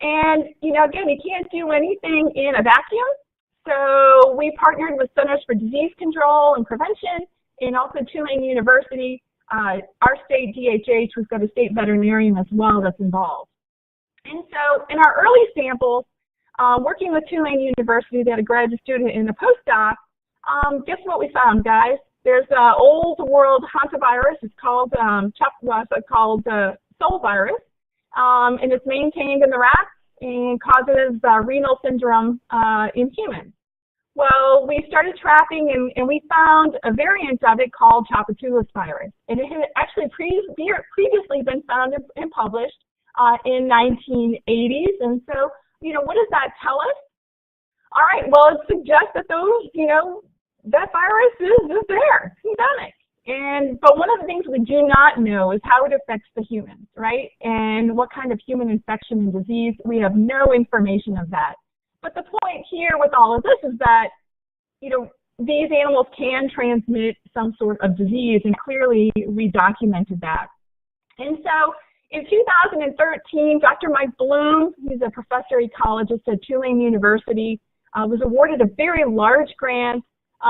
Speaker 2: And, you know, again, you can't do anything in a vacuum. So we partnered with Centers for Disease Control and Prevention and also Tulane University, our state DHH, we've got a state veterinarian as well that's involved. And so in our early samples, working with Tulane University, they had a graduate student and a postdoc, guess what we found, guys? There's an old world hantavirus. It's called soul virus, and it's maintained in the rats and causes renal syndrome in humans. Well, we started trapping, and we found a variant of it called Chapateulus virus, and it had actually previously been found and published in 1980s. And so, you know, what does that tell us? All right, well, it suggests that those, you know, that virus is there, it's endemic. But one of the things we do not know is how it affects the humans, right? And what kind of human infection and disease. We have no information of that. But the point here with all of this is that, you know, these animals can transmit some sort of disease, and clearly we documented that. And so in 2013, Dr. Mike Bloom, he's a professor ecologist at Tulane University, was awarded a very large grant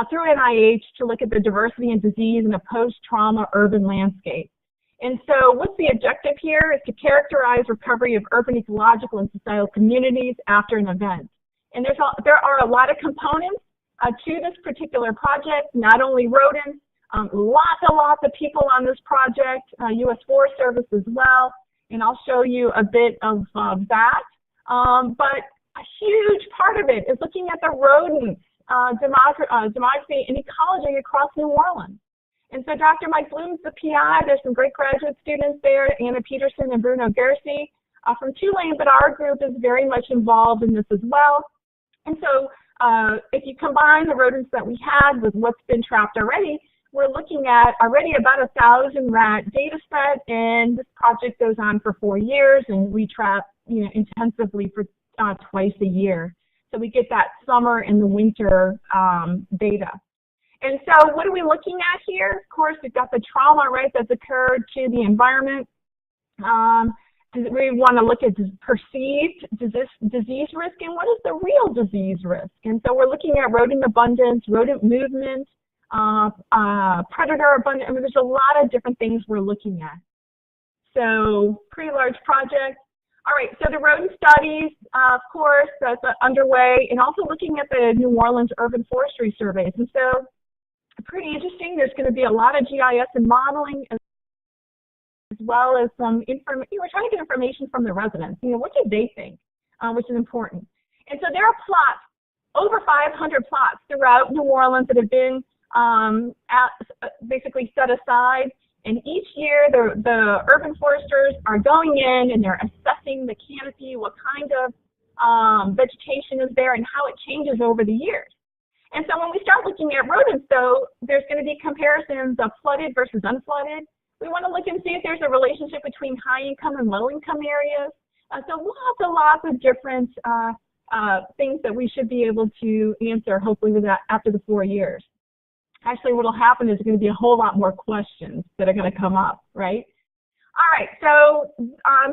Speaker 2: through NIH to look at the diversity and disease in a post-trauma urban landscape. And so what's the objective here is to characterize recovery of urban ecological and societal communities after an event. And there are a lot of components to this particular project, not only rodents, lots of people on this project, U.S. Forest Service as well, and I'll show you a bit of that. But a huge part of it is looking at the rodent demography and ecology across New Orleans. And so Dr. Mike Bloom's the PI. There's some great graduate students there, Anna Peterson and Bruno Gersi from Tulane, but our group is very much involved in this as well. And so if you combine the rodents that we had with what's been trapped already, we're looking at already about 1,000 rat data set, and this project goes on for 4 years, and we trap, you know, intensively for twice a year. So we get that summer and the winter data. And so what are we looking at here? Of course, we've got the trauma, right, that's occurred to the environment. We want to look at perceived disease risk and what is the real disease risk. And so we're looking at rodent abundance, rodent movement, predator abundance. I mean, there's a lot of different things we're looking at. So pretty large project. All right, so the rodent studies, of course, that's underway, and also looking at the New Orleans urban forestry surveys. And so pretty interesting. There's going to be a lot of GIS and modeling, as well as some information. We're trying to get information from the residents. You know, what do they think, which is important. And so there are plots over 500 plots throughout New Orleans that have been basically set aside. And each year, the urban foresters are going in and they're assessing the canopy, what kind of vegetation is there, and how it changes over the years. And so when we start looking at rodents, though, there's going to be comparisons of flooded versus unflooded. We want to look and see if there's a relationship between high-income and low-income areas. So lots and lots of different things that we should be able to answer, hopefully, with that after the 4 years. Actually, what will happen is there's going to be a whole lot more questions that are going to come up, right? All right, so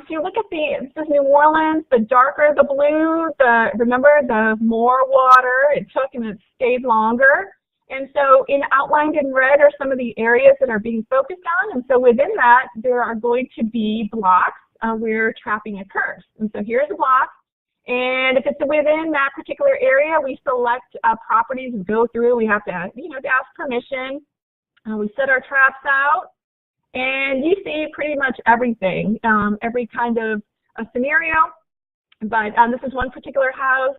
Speaker 2: you look at this is New Orleans. The darker the blue, remember, the more water it took and it stayed longer. And so outlined in red are some of the areas that are being focused on. And so within that, there are going to be blocks where trapping occurs. And so here's a block. And if it's within that particular area, we select properties and go through. We have to, to ask permission. We set our traps out. And you see pretty much everything, every kind of scenario. But this is one particular house.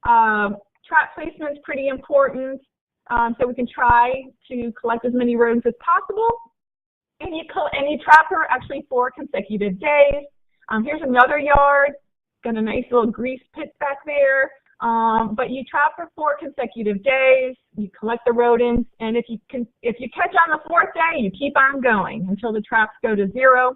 Speaker 2: Trap placement is pretty important. So we can try to collect as many rodents as possible. And you trap her actually 4 consecutive days. Here's another yard. Got a nice little grease pit back there. But you trap for 4 consecutive days. You collect the rodents, and if you catch on the 4th day, you keep on going until the traps go to 0.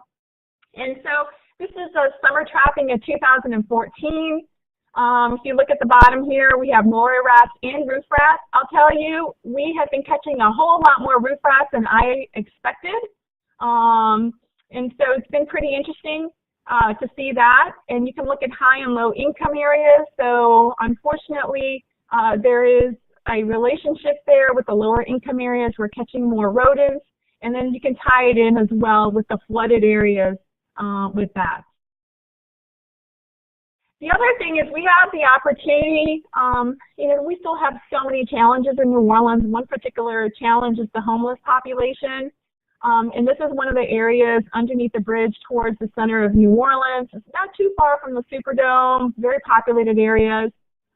Speaker 2: And so this is a summer trapping in 2014. If you look at the bottom here, we have moray rats and roof rats. I'll tell you, we have been catching a whole lot more roof rats than I expected. And so it's been pretty interesting to see that. And you can look at high and low income areas. So unfortunately, there is a relationship there with the lower income areas. We're catching more rodents. And then you can tie it in as well with the flooded areas with that. The other thing is we have the opportunity, we still have so many challenges in New Orleans. One particular challenge is the homeless population. And this is one of the areas underneath the bridge towards the center of New Orleans. It's not too far from the Superdome, very populated areas.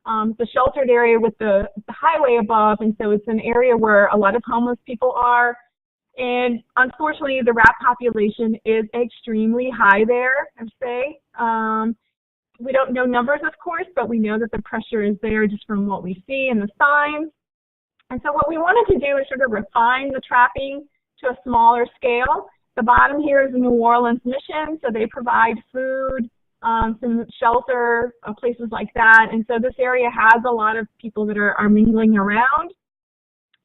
Speaker 2: The sheltered area with the highway above, and so it's an area where a lot of homeless people are. And unfortunately, the rat population is extremely high there, I'd say. We don't know numbers, of course, but we know that the pressure is there just from what we see and the signs. And so what we wanted to do is sort of refine the trapping to a smaller scale. The bottom here is the New Orleans mission, so they provide food, some shelter, places like that. And so this area has a lot of people that are mingling around.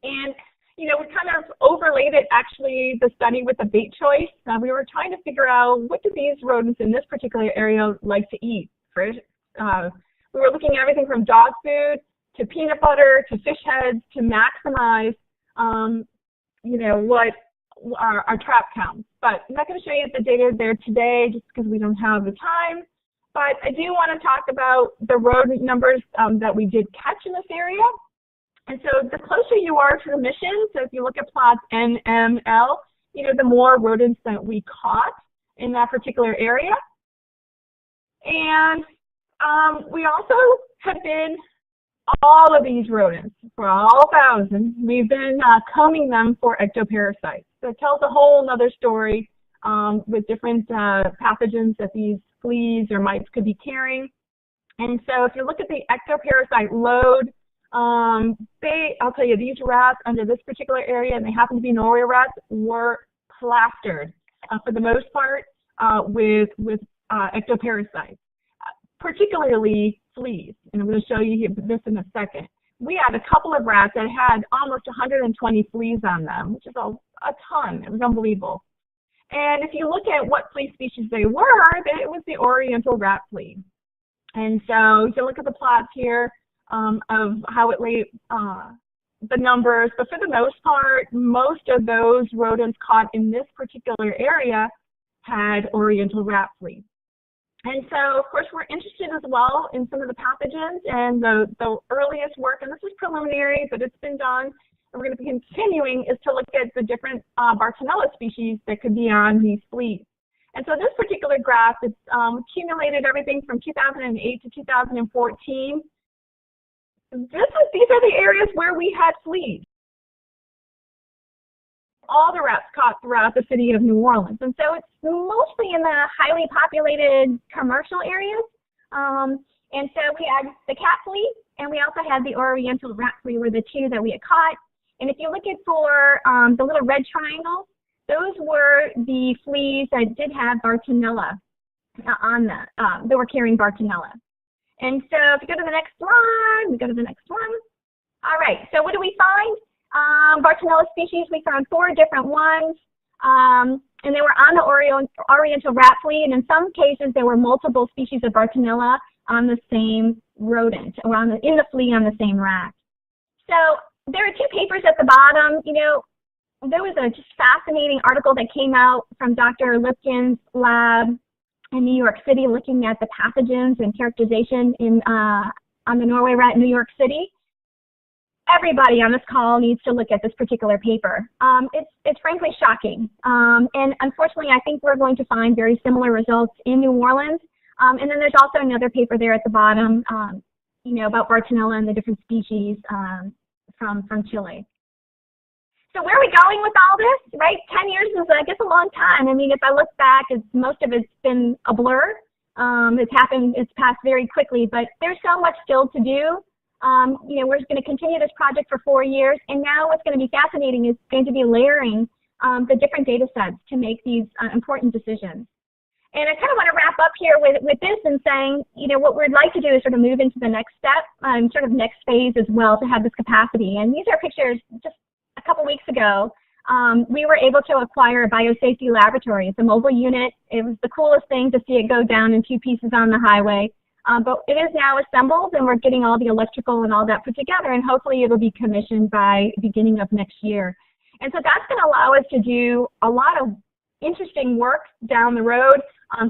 Speaker 2: And, we kind of overlaid it, actually, the study with the bait choice. We were trying to figure out what do these rodents in this particular area like to eat. We were looking at everything from dog food to peanut butter to fish heads to maximize what our trap counts. But I'm not going to show you the data there today just because we don't have the time. But I do want to talk about the rodent numbers that we did catch in this area. And so the closer you are to the mission, so if you look at plots NML, the more rodents that we caught in that particular area. And we also have been, all of these rodents, for all thousands, we've been combing them for ectoparasites. So it tells a whole other story with different pathogens that these fleas or mites could be carrying. And so if you look at the ectoparasite load, I'll tell you, these rats under this particular area, and they happen to be Norway rats, were plastered for the most part with ectoparasites, particularly fleas. And I'm going to show you this in a second. We had a couple of rats that had almost 120 fleas on them, which is a ton. It was unbelievable. And if you look at what flea species they were, it was the oriental rat flea. And so you can look at the plots here of how it laid the numbers. But for the most part, most of those rodents caught in this particular area had oriental rat flea. And so, of course, we're interested as well in some of the pathogens, and the earliest work, and this is preliminary, but it's been done, and we're going to be continuing, is to look at the different Bartonella species that could be on these fleas. And so this particular graph, it's accumulated everything from 2008 to 2014. these are the areas where we had fleas. All the rats caught throughout the city of New Orleans. And so it's mostly in the highly populated commercial areas. And so we had the cat flea, and we also had the oriental rat flea were the two that we had caught. And if you look at for the little red triangle, those were the fleas that did have Bartonella on them, that were carrying Bartonella. And so if you go to the next slide, we go to the next one. All right, so what do we find? Bartonella species, we found 4 different ones, and they were on the oriental rat flea, and in some cases there were multiple species of Bartonella on the same rodent, or in the flea on the same rat. So there are 2 papers at the bottom. You know, there was a just fascinating article that came out from Dr. Lipkin's lab in New York City looking at the pathogens and characterization on the Norway rat in New York City. Everybody on this call needs to look at this particular paper. It's frankly shocking. And unfortunately, I think we're going to find very similar results in New Orleans. And then there's also another paper there at the bottom, you know, about Bartonella and the different species from Chile. So where are we going with all this, right? 10 years is, I guess, a long time. I mean, if I look back, most of it's been a blur. It's passed very quickly, but there's so much still to do. You know, we're going to continue this project for 4 years, and now what's going to be fascinating is going to be layering the different data sets to make these important decisions. And I kind of want to wrap up here with this and saying, you know, what we'd like to do is sort of move into the next step, sort of next phase as well to have this capacity. And these are pictures just a couple weeks ago. We were able to acquire a biosafety laboratory. It's a mobile unit. It was the coolest thing to see it go down in 2 pieces on the highway. But it is now assembled, and we're getting all the electrical and all that put together, and hopefully it'll be commissioned by the beginning of next year. And so that's going to allow us to do a lot of interesting work down the road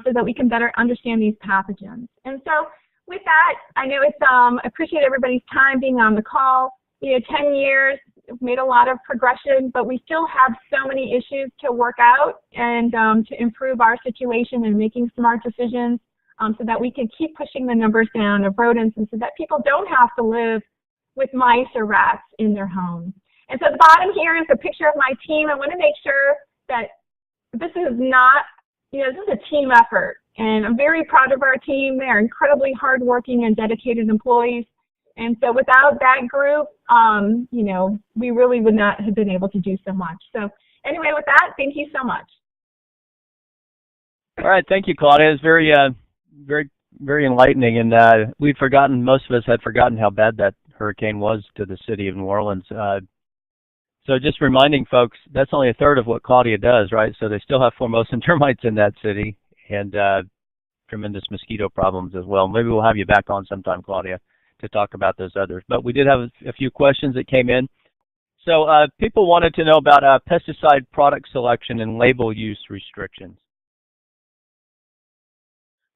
Speaker 2: so that we can better understand these pathogens. And so with that, I know it's appreciate everybody's time being on the call. You know, 10 years, we've made a lot of progression, but we still have so many issues to work out and to improve our situation and making smart decisions. So that we can keep pushing the numbers down of rodents, and so that people don't have to live with mice or rats in their homes. And so at the bottom here is a picture of my team. I want to make sure that this is not, you know, this is a team effort. And I'm very proud of our team. They are incredibly hardworking and dedicated employees. And so without that group, you know, we really would not have been able to do so much. So anyway, with that, thank you so much.
Speaker 1: All right, thank you, Claudia. It's very enlightening, and most of us had forgotten how bad that hurricane was to the city of New Orleans. So just reminding folks, that's only a third of what Claudia does, right? So they still have Formosan termites in that city, and tremendous mosquito problems as well. Maybe we'll have you back on sometime, Claudia, to talk about those others. But we did have a few questions that came in. So people wanted to know about pesticide product selection and label use restrictions.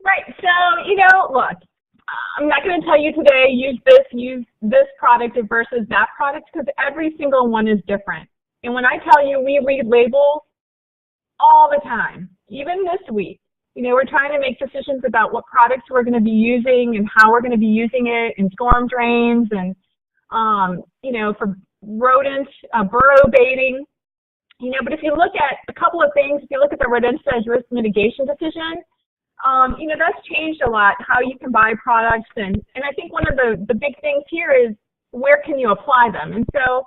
Speaker 2: Right, so, you know, look, I'm not going to tell you today, use this product versus that product, because every single one is different. And when I tell you we read labels all the time, even this week, you know, we're trying to make decisions about what products we're going to be using and how we're going to be using it in storm drains and, you know, for rodent burrow baiting. You know, but if you look at a couple of things, if you look at the Rodenticide risk mitigation decision, you know, that's changed a lot, how you can buy products. And I think one of the big things here is where can you apply them? And so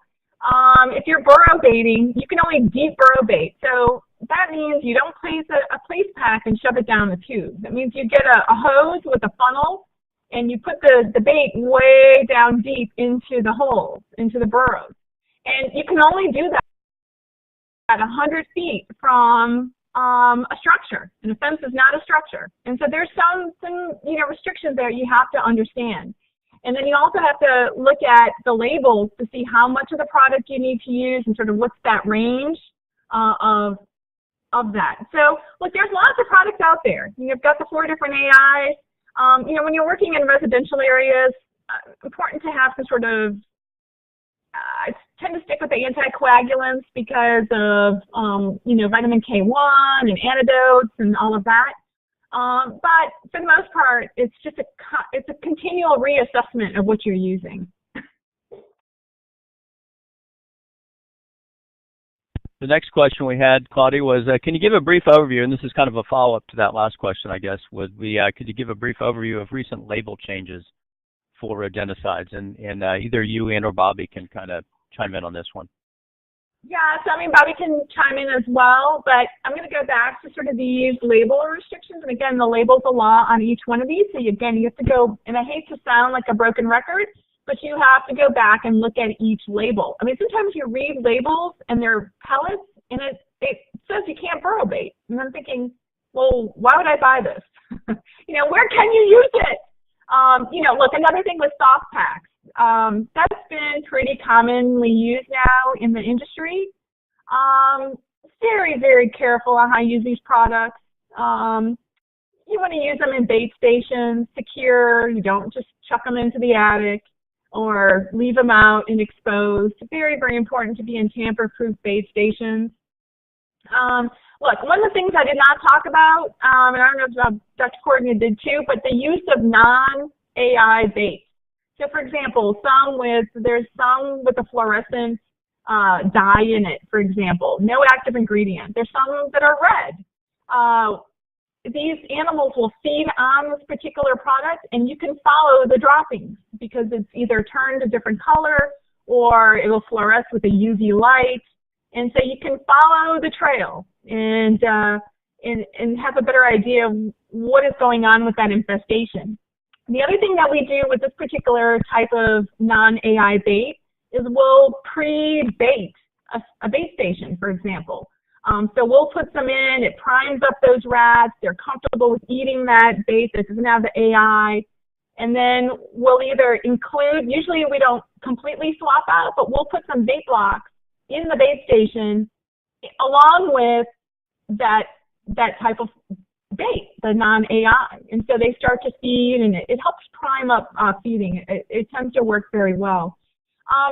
Speaker 2: if you're burrow baiting, you can only deep burrow bait. So that means you don't place a place pack and shove it down the tube. That means you get a hose with a funnel and you put the bait way down deep into the holes, into the burrows. And you can only do that at 100 feet from a structure, and a fence is not a structure. And so there's some you know, restrictions there you have to understand. And then you also have to look at the labels to see how much of the product you need to use and sort of what's that range of that. So look, there's lots of products out there. You've got the 4 different AIs. You know, when you're working in residential areas, important to have some sort of I tend to stick with the anticoagulants because of, you know, vitamin K1 and antidotes and all of that. But for the most part, it's just it's a continual reassessment of what you're using.
Speaker 1: The next question we had, Claudia, was can you give a brief overview, and this is kind of a follow-up to that last question, I guess, would be could you give a brief overview of recent label changes for rodenticides? And either you and or Bobby can kind of chime in on this one.
Speaker 2: Yeah, so I mean, Bobby can chime in as well, but I'm going to go back to sort of these label restrictions. And again, the label's a law on each one of these. So again, you have to go, and I hate to sound like a broken record, but you have to go back and look at each label. I mean, sometimes you read labels and they're pellets, and it says you can't burrow bait. And I'm thinking, well, why would I buy this? Where can you use it? Look, another thing with soft packs. That's been pretty commonly used now in the industry. Very, very careful on how you use these products. You want to use them in bait stations, secure. You don't just chuck them into the attic or leave them out and exposed. Very, very important to be in tamper-proof bait stations. Look, one of the things I did not talk about, and I don't know if Dr. Courtney did too, but the use of non-AI baits. So, for example, there's some with a fluorescent dye in it, for example, no active ingredient. There's some that are red. These animals will feed on this particular product, and you can follow the droppings because it's either turned a different color or it will fluoresce with a UV light. And so you can follow the trail and have a better idea of what is going on with that infestation. The other thing that we do with this particular type of non-AI bait is we'll pre-bait a bait station, for example. So we'll put some in, it primes up those rats, they're comfortable with eating that bait that doesn't have the AI, and then we'll either include, usually we don't completely swap out, but we'll put some bait blocks in the bait station along with that type of bait, the non-AI. And so they start to feed, and it helps prime up feeding. It tends to work very well. I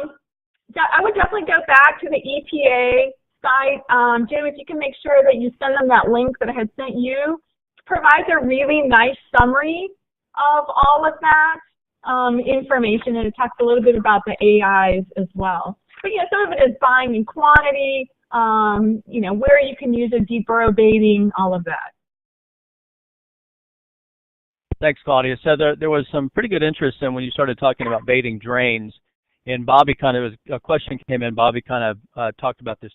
Speaker 2: would definitely go back to the EPA site. Jim, if you can make sure that you send them that link that I had sent you, it provides a really nice summary of all of that information, and it talks a little bit about the AIs as well. But yeah, some of it is buying in quantity, where you can use it, deep burrow baiting, all of that.
Speaker 1: Thanks, Claudia. So there was some pretty good interest in when you started talking about baiting drains, and Bobby a question came in. Bobby kind of talked about this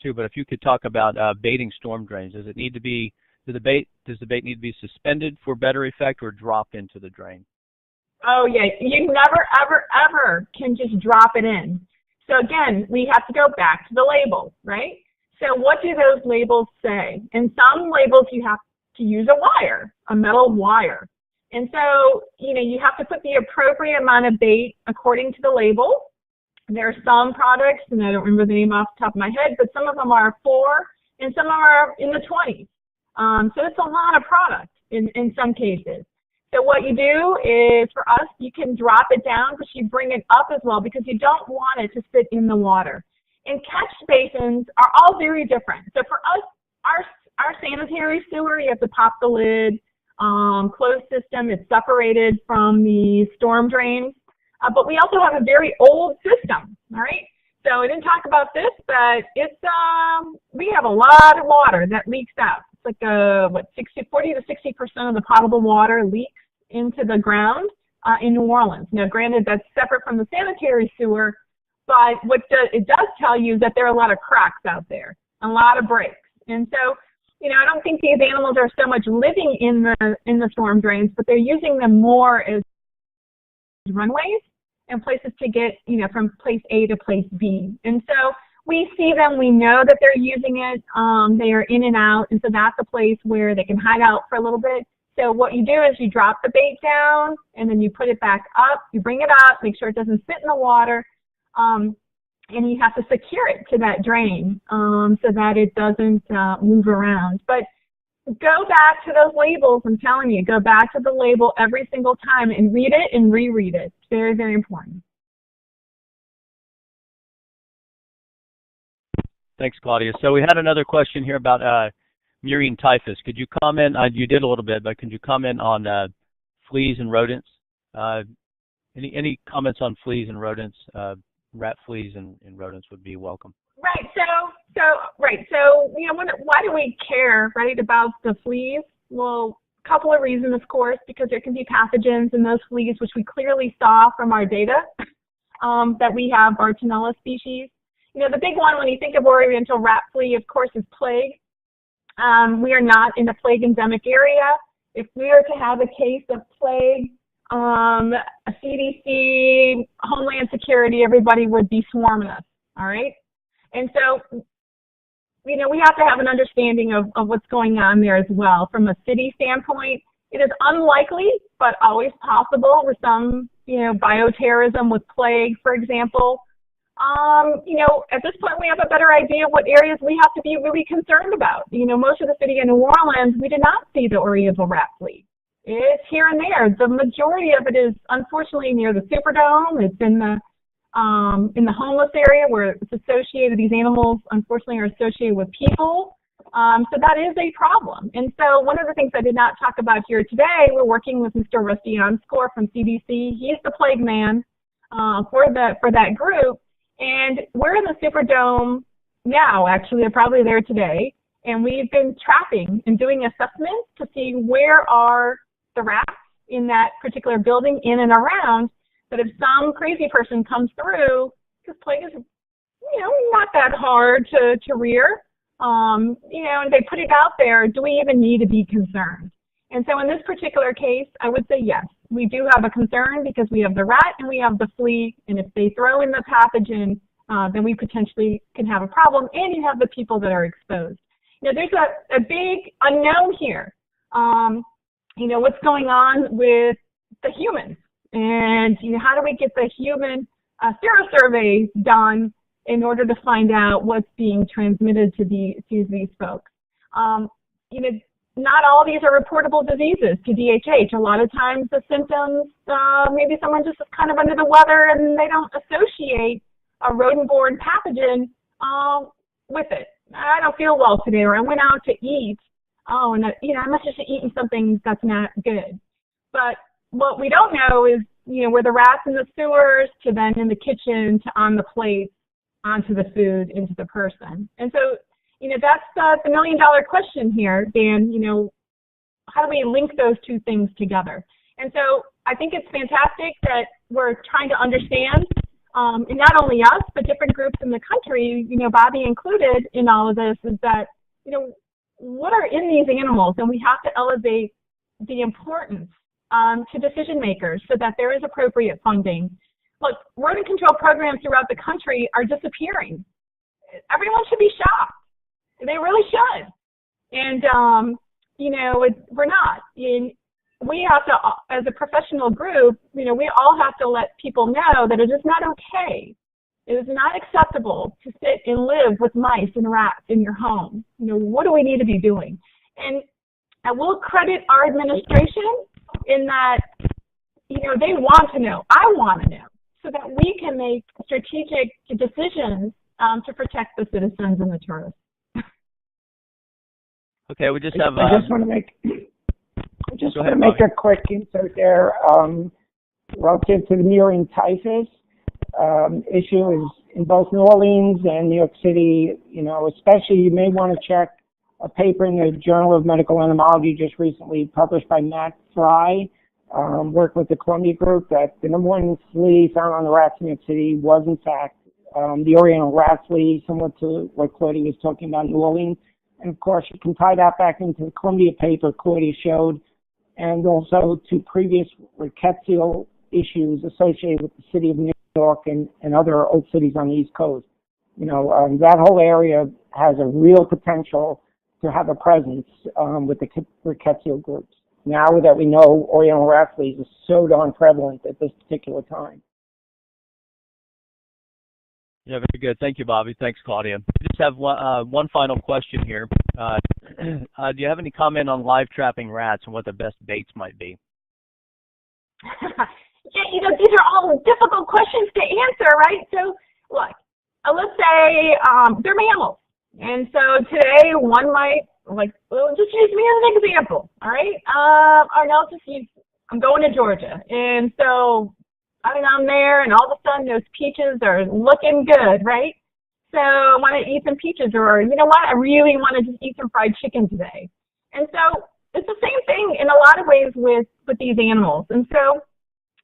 Speaker 1: too, but if you could talk about baiting storm drains, does the bait need to be suspended for better effect or drop into the drain?
Speaker 2: Oh yeah, you never, ever, ever can just drop it in. So again, we have to go back to the label, right? So what do those labels say? In some labels, you have to use a wire, a metal wire. And so, you have to put the appropriate amount of bait according to the label. There are some products, and I don't remember the name off the top of my head, but some of them are 4 and some are in the 20s. So it's a lot of product in some cases. So what you do is, for us, you can drop it down, but you bring it up as well because you don't want it to sit in the water. And catch basins are all very different. So for us, our sanitary sewer, you have to pop the lid, closed system, it's separated from the storm drains. But we also have a very old system, all right? So I didn't talk about this, but we have a lot of water that leaks out. It's like 40 to 60% of the potable water leaks into the ground in New Orleans. Now, granted, that's separate from the sanitary sewer, but what it does tell you is that there are a lot of cracks out there, a lot of breaks. And so, I don't think these animals are so much living in the storm drains, but they're using them more as runways and places to get, from place A to place B. And so we see them, we know that they're using it, they are in and out, and so that's a place where they can hide out for a little bit. So what you do is you drop the bait down, and then you put it back up, you bring it up, make sure it doesn't sit in the water, and you have to secure it to that drain so that it doesn't move around. But go back to those labels, I'm telling you, go back to the label every single time and read it and reread it. It's very, very important.
Speaker 1: Thanks, Claudia. So we had another question here about murine typhus. Could you comment, you did a little bit, but could you comment on fleas and rodents? Any comments on fleas and rodents? Rat fleas and rodents would be welcome.
Speaker 2: Right. So So, right, so, why do we care, right, about the fleas? Well, a couple of reasons, of course, because there can be pathogens in those fleas, which we clearly saw from our data, that we have Bartonella species. The big one when you think of oriental rat flea, of course, is plague. We are not in a plague endemic area. If we were to have a case of plague, a CDC, Homeland Security, everybody would be swarming us, all right? And so, we have to have an understanding of what's going on there as well. From a city standpoint, it is unlikely, but always possible with some, bioterrorism with plague, for example. At this point, we have a better idea of what areas we have to be really concerned about. Most of the city of New Orleans, we did not see the oriental rat flea. It's here and there. The majority of it is, unfortunately, near the Superdome. It's in the homeless area where it's associated. These animals, unfortunately, are associated with people. So that is a problem. And so one of the things I did not talk about here today, we're working with Mr. Rusty Onscore from CDC. He's the plague man for that group. And we're in the Superdome now, actually. They're probably there today. And we've been tracking and doing assessments to see where are the rats in that particular building, in and around, that if some crazy person comes through, because plague is, not that hard to rear, and they put it out there, do we even need to be concerned? And so in this particular case, I would say yes, we do have a concern because we have the rat and we have the flea, and if they throw in the pathogen, then we potentially can have a problem, and you have the people that are exposed. There's a big unknown here. What's going on with the humans, and how do we get the human serosurveys done in order to find out what's being transmitted to these folks. Not all of these are reportable diseases to DHH. A lot of times the symptoms, maybe someone just is kind of under the weather and they don't associate a rodent-borne pathogen with it. I don't feel well today, or I went out to eat. And I must have eaten something that's not good. But what we don't know is, where the rats in the sewers to then in the kitchen to on the plate, onto the food, into the person. And so, that's the million-dollar question here, Dan. How do we link those two things together? And so I think it's fantastic that we're trying to understand, and not only us, but different groups in the country, Bobby included in all of this, is that, what are in these animals? And we have to elevate the importance to decision makers so that there is appropriate funding. Look, rodent control programs throughout the country are disappearing. Everyone should be shocked. They really should. And, we're not. We have to, as a professional group, we all have to let people know that it is not okay. It is not acceptable to sit and live with mice and rats in your home. What do we need to be doing? And I will credit our administration in that, they want to know. I want to know, so that we can make strategic decisions to protect the citizens and the tourists.
Speaker 1: Okay, we just have.
Speaker 3: I just want to make a quick insert there relative to the murine typhus issue is in both New Orleans and New York City. Especially you may want to check a paper in the Journal of Medical Entomology just recently published by Matt Fry, worked with the Columbia Group, that the number one flea found on the rats in New York City was in fact the oriental rat flea, similar to what Claudia was talking about in New Orleans. And of course, you can tie that back into the Columbia paper Claudia showed, and also to previous rickettsial issues associated with the city of New York and other old cities on the East Coast. That whole area has a real potential to have a presence with the rickettsial groups. Now that we know oriental rat fleas is so darn prevalent at this particular time.
Speaker 1: Yeah, very good. Thank you, Bobby. Thanks, Claudia. We just have one final question here. Do you have any comment on live trapping rats and what the best baits might be?
Speaker 2: Yeah, these are all difficult questions to answer, right? So, look, let's say they're mammals. And so today, one might, just use me as an example, all right? Or no, I'm going to Georgia. And so I'm there, and all of a sudden those peaches are looking good, right? So I want to eat some peaches, or you know what, I really want to just eat some fried chicken today. And so it's the same thing in a lot of ways with these animals. And so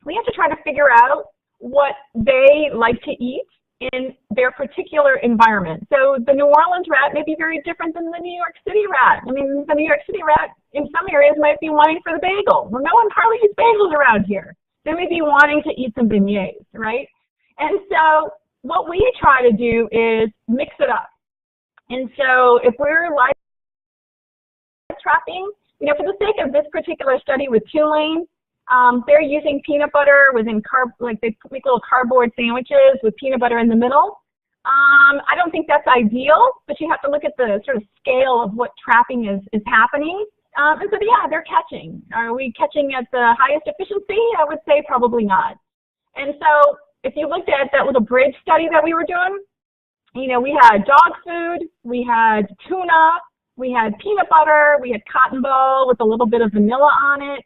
Speaker 2: we have to try to figure out what they like to eat in their particular environment. So the New Orleans rat may be very different than the New York City rat. I mean, the New York City rat in some areas might be wanting for the bagel. Well, no one hardly eats bagels around here. They may be wanting to eat some beignets, right? And so what we try to do is mix it up. And so if we're live trapping, you know, for the sake of this particular study with Tulane, they're using peanut butter within they make little cardboard sandwiches with peanut butter in the middle. I don't think that's ideal, but you have to look at the sort of scale of what trapping is happening. And so, yeah, they're catching. Are we catching at the highest efficiency? I would say probably not. And so if you looked at that little bridge study that we were doing, you know, we had dog food, we had tuna, we had peanut butter, we had cotton ball with a little bit of vanilla on it.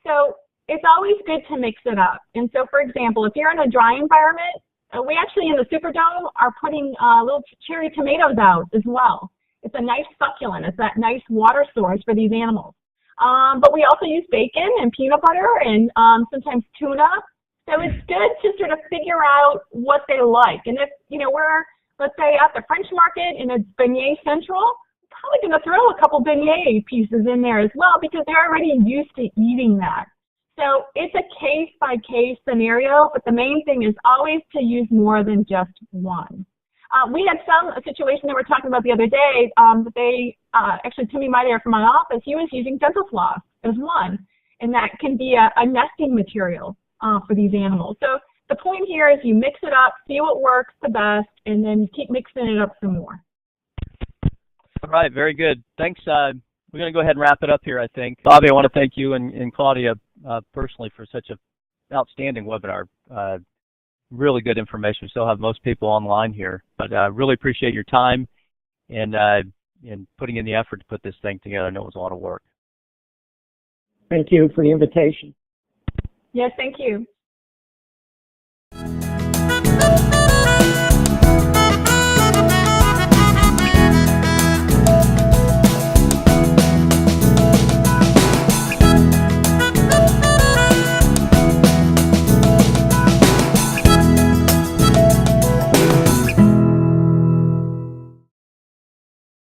Speaker 2: So it's always good to mix it up. And so, for example, if you're in a dry environment, we actually in the Superdome are putting little cherry tomatoes out as well. It's a nice succulent. It's that nice water source for these animals. But we also use bacon and peanut butter and sometimes tuna. So it's good to sort of figure out what they like. And if, you know, we're, let's say, at the French market and it's beignet central, probably going to throw a couple beignet pieces in there as well because they're already used to eating that. So it's a case-by-case scenario, but the main thing is always to use more than just one. We had a situation that we were talking about the other day that they, actually Timmy Midair from my office, he was using dental floss as one, and that can be a nesting material for these animals. So the point here is you mix it up, see what works the best, and then keep mixing it up some more.
Speaker 1: All right, very good. Thanks. We're going to go ahead and wrap it up here, I think. Bobby, I want to thank you and Claudia personally for such an outstanding webinar. Really good information. We still have most people online here, but I really appreciate your time and putting in the effort to put this thing together. I know it was a lot of work.
Speaker 3: Thank you for the invitation.
Speaker 2: Yes, thank you.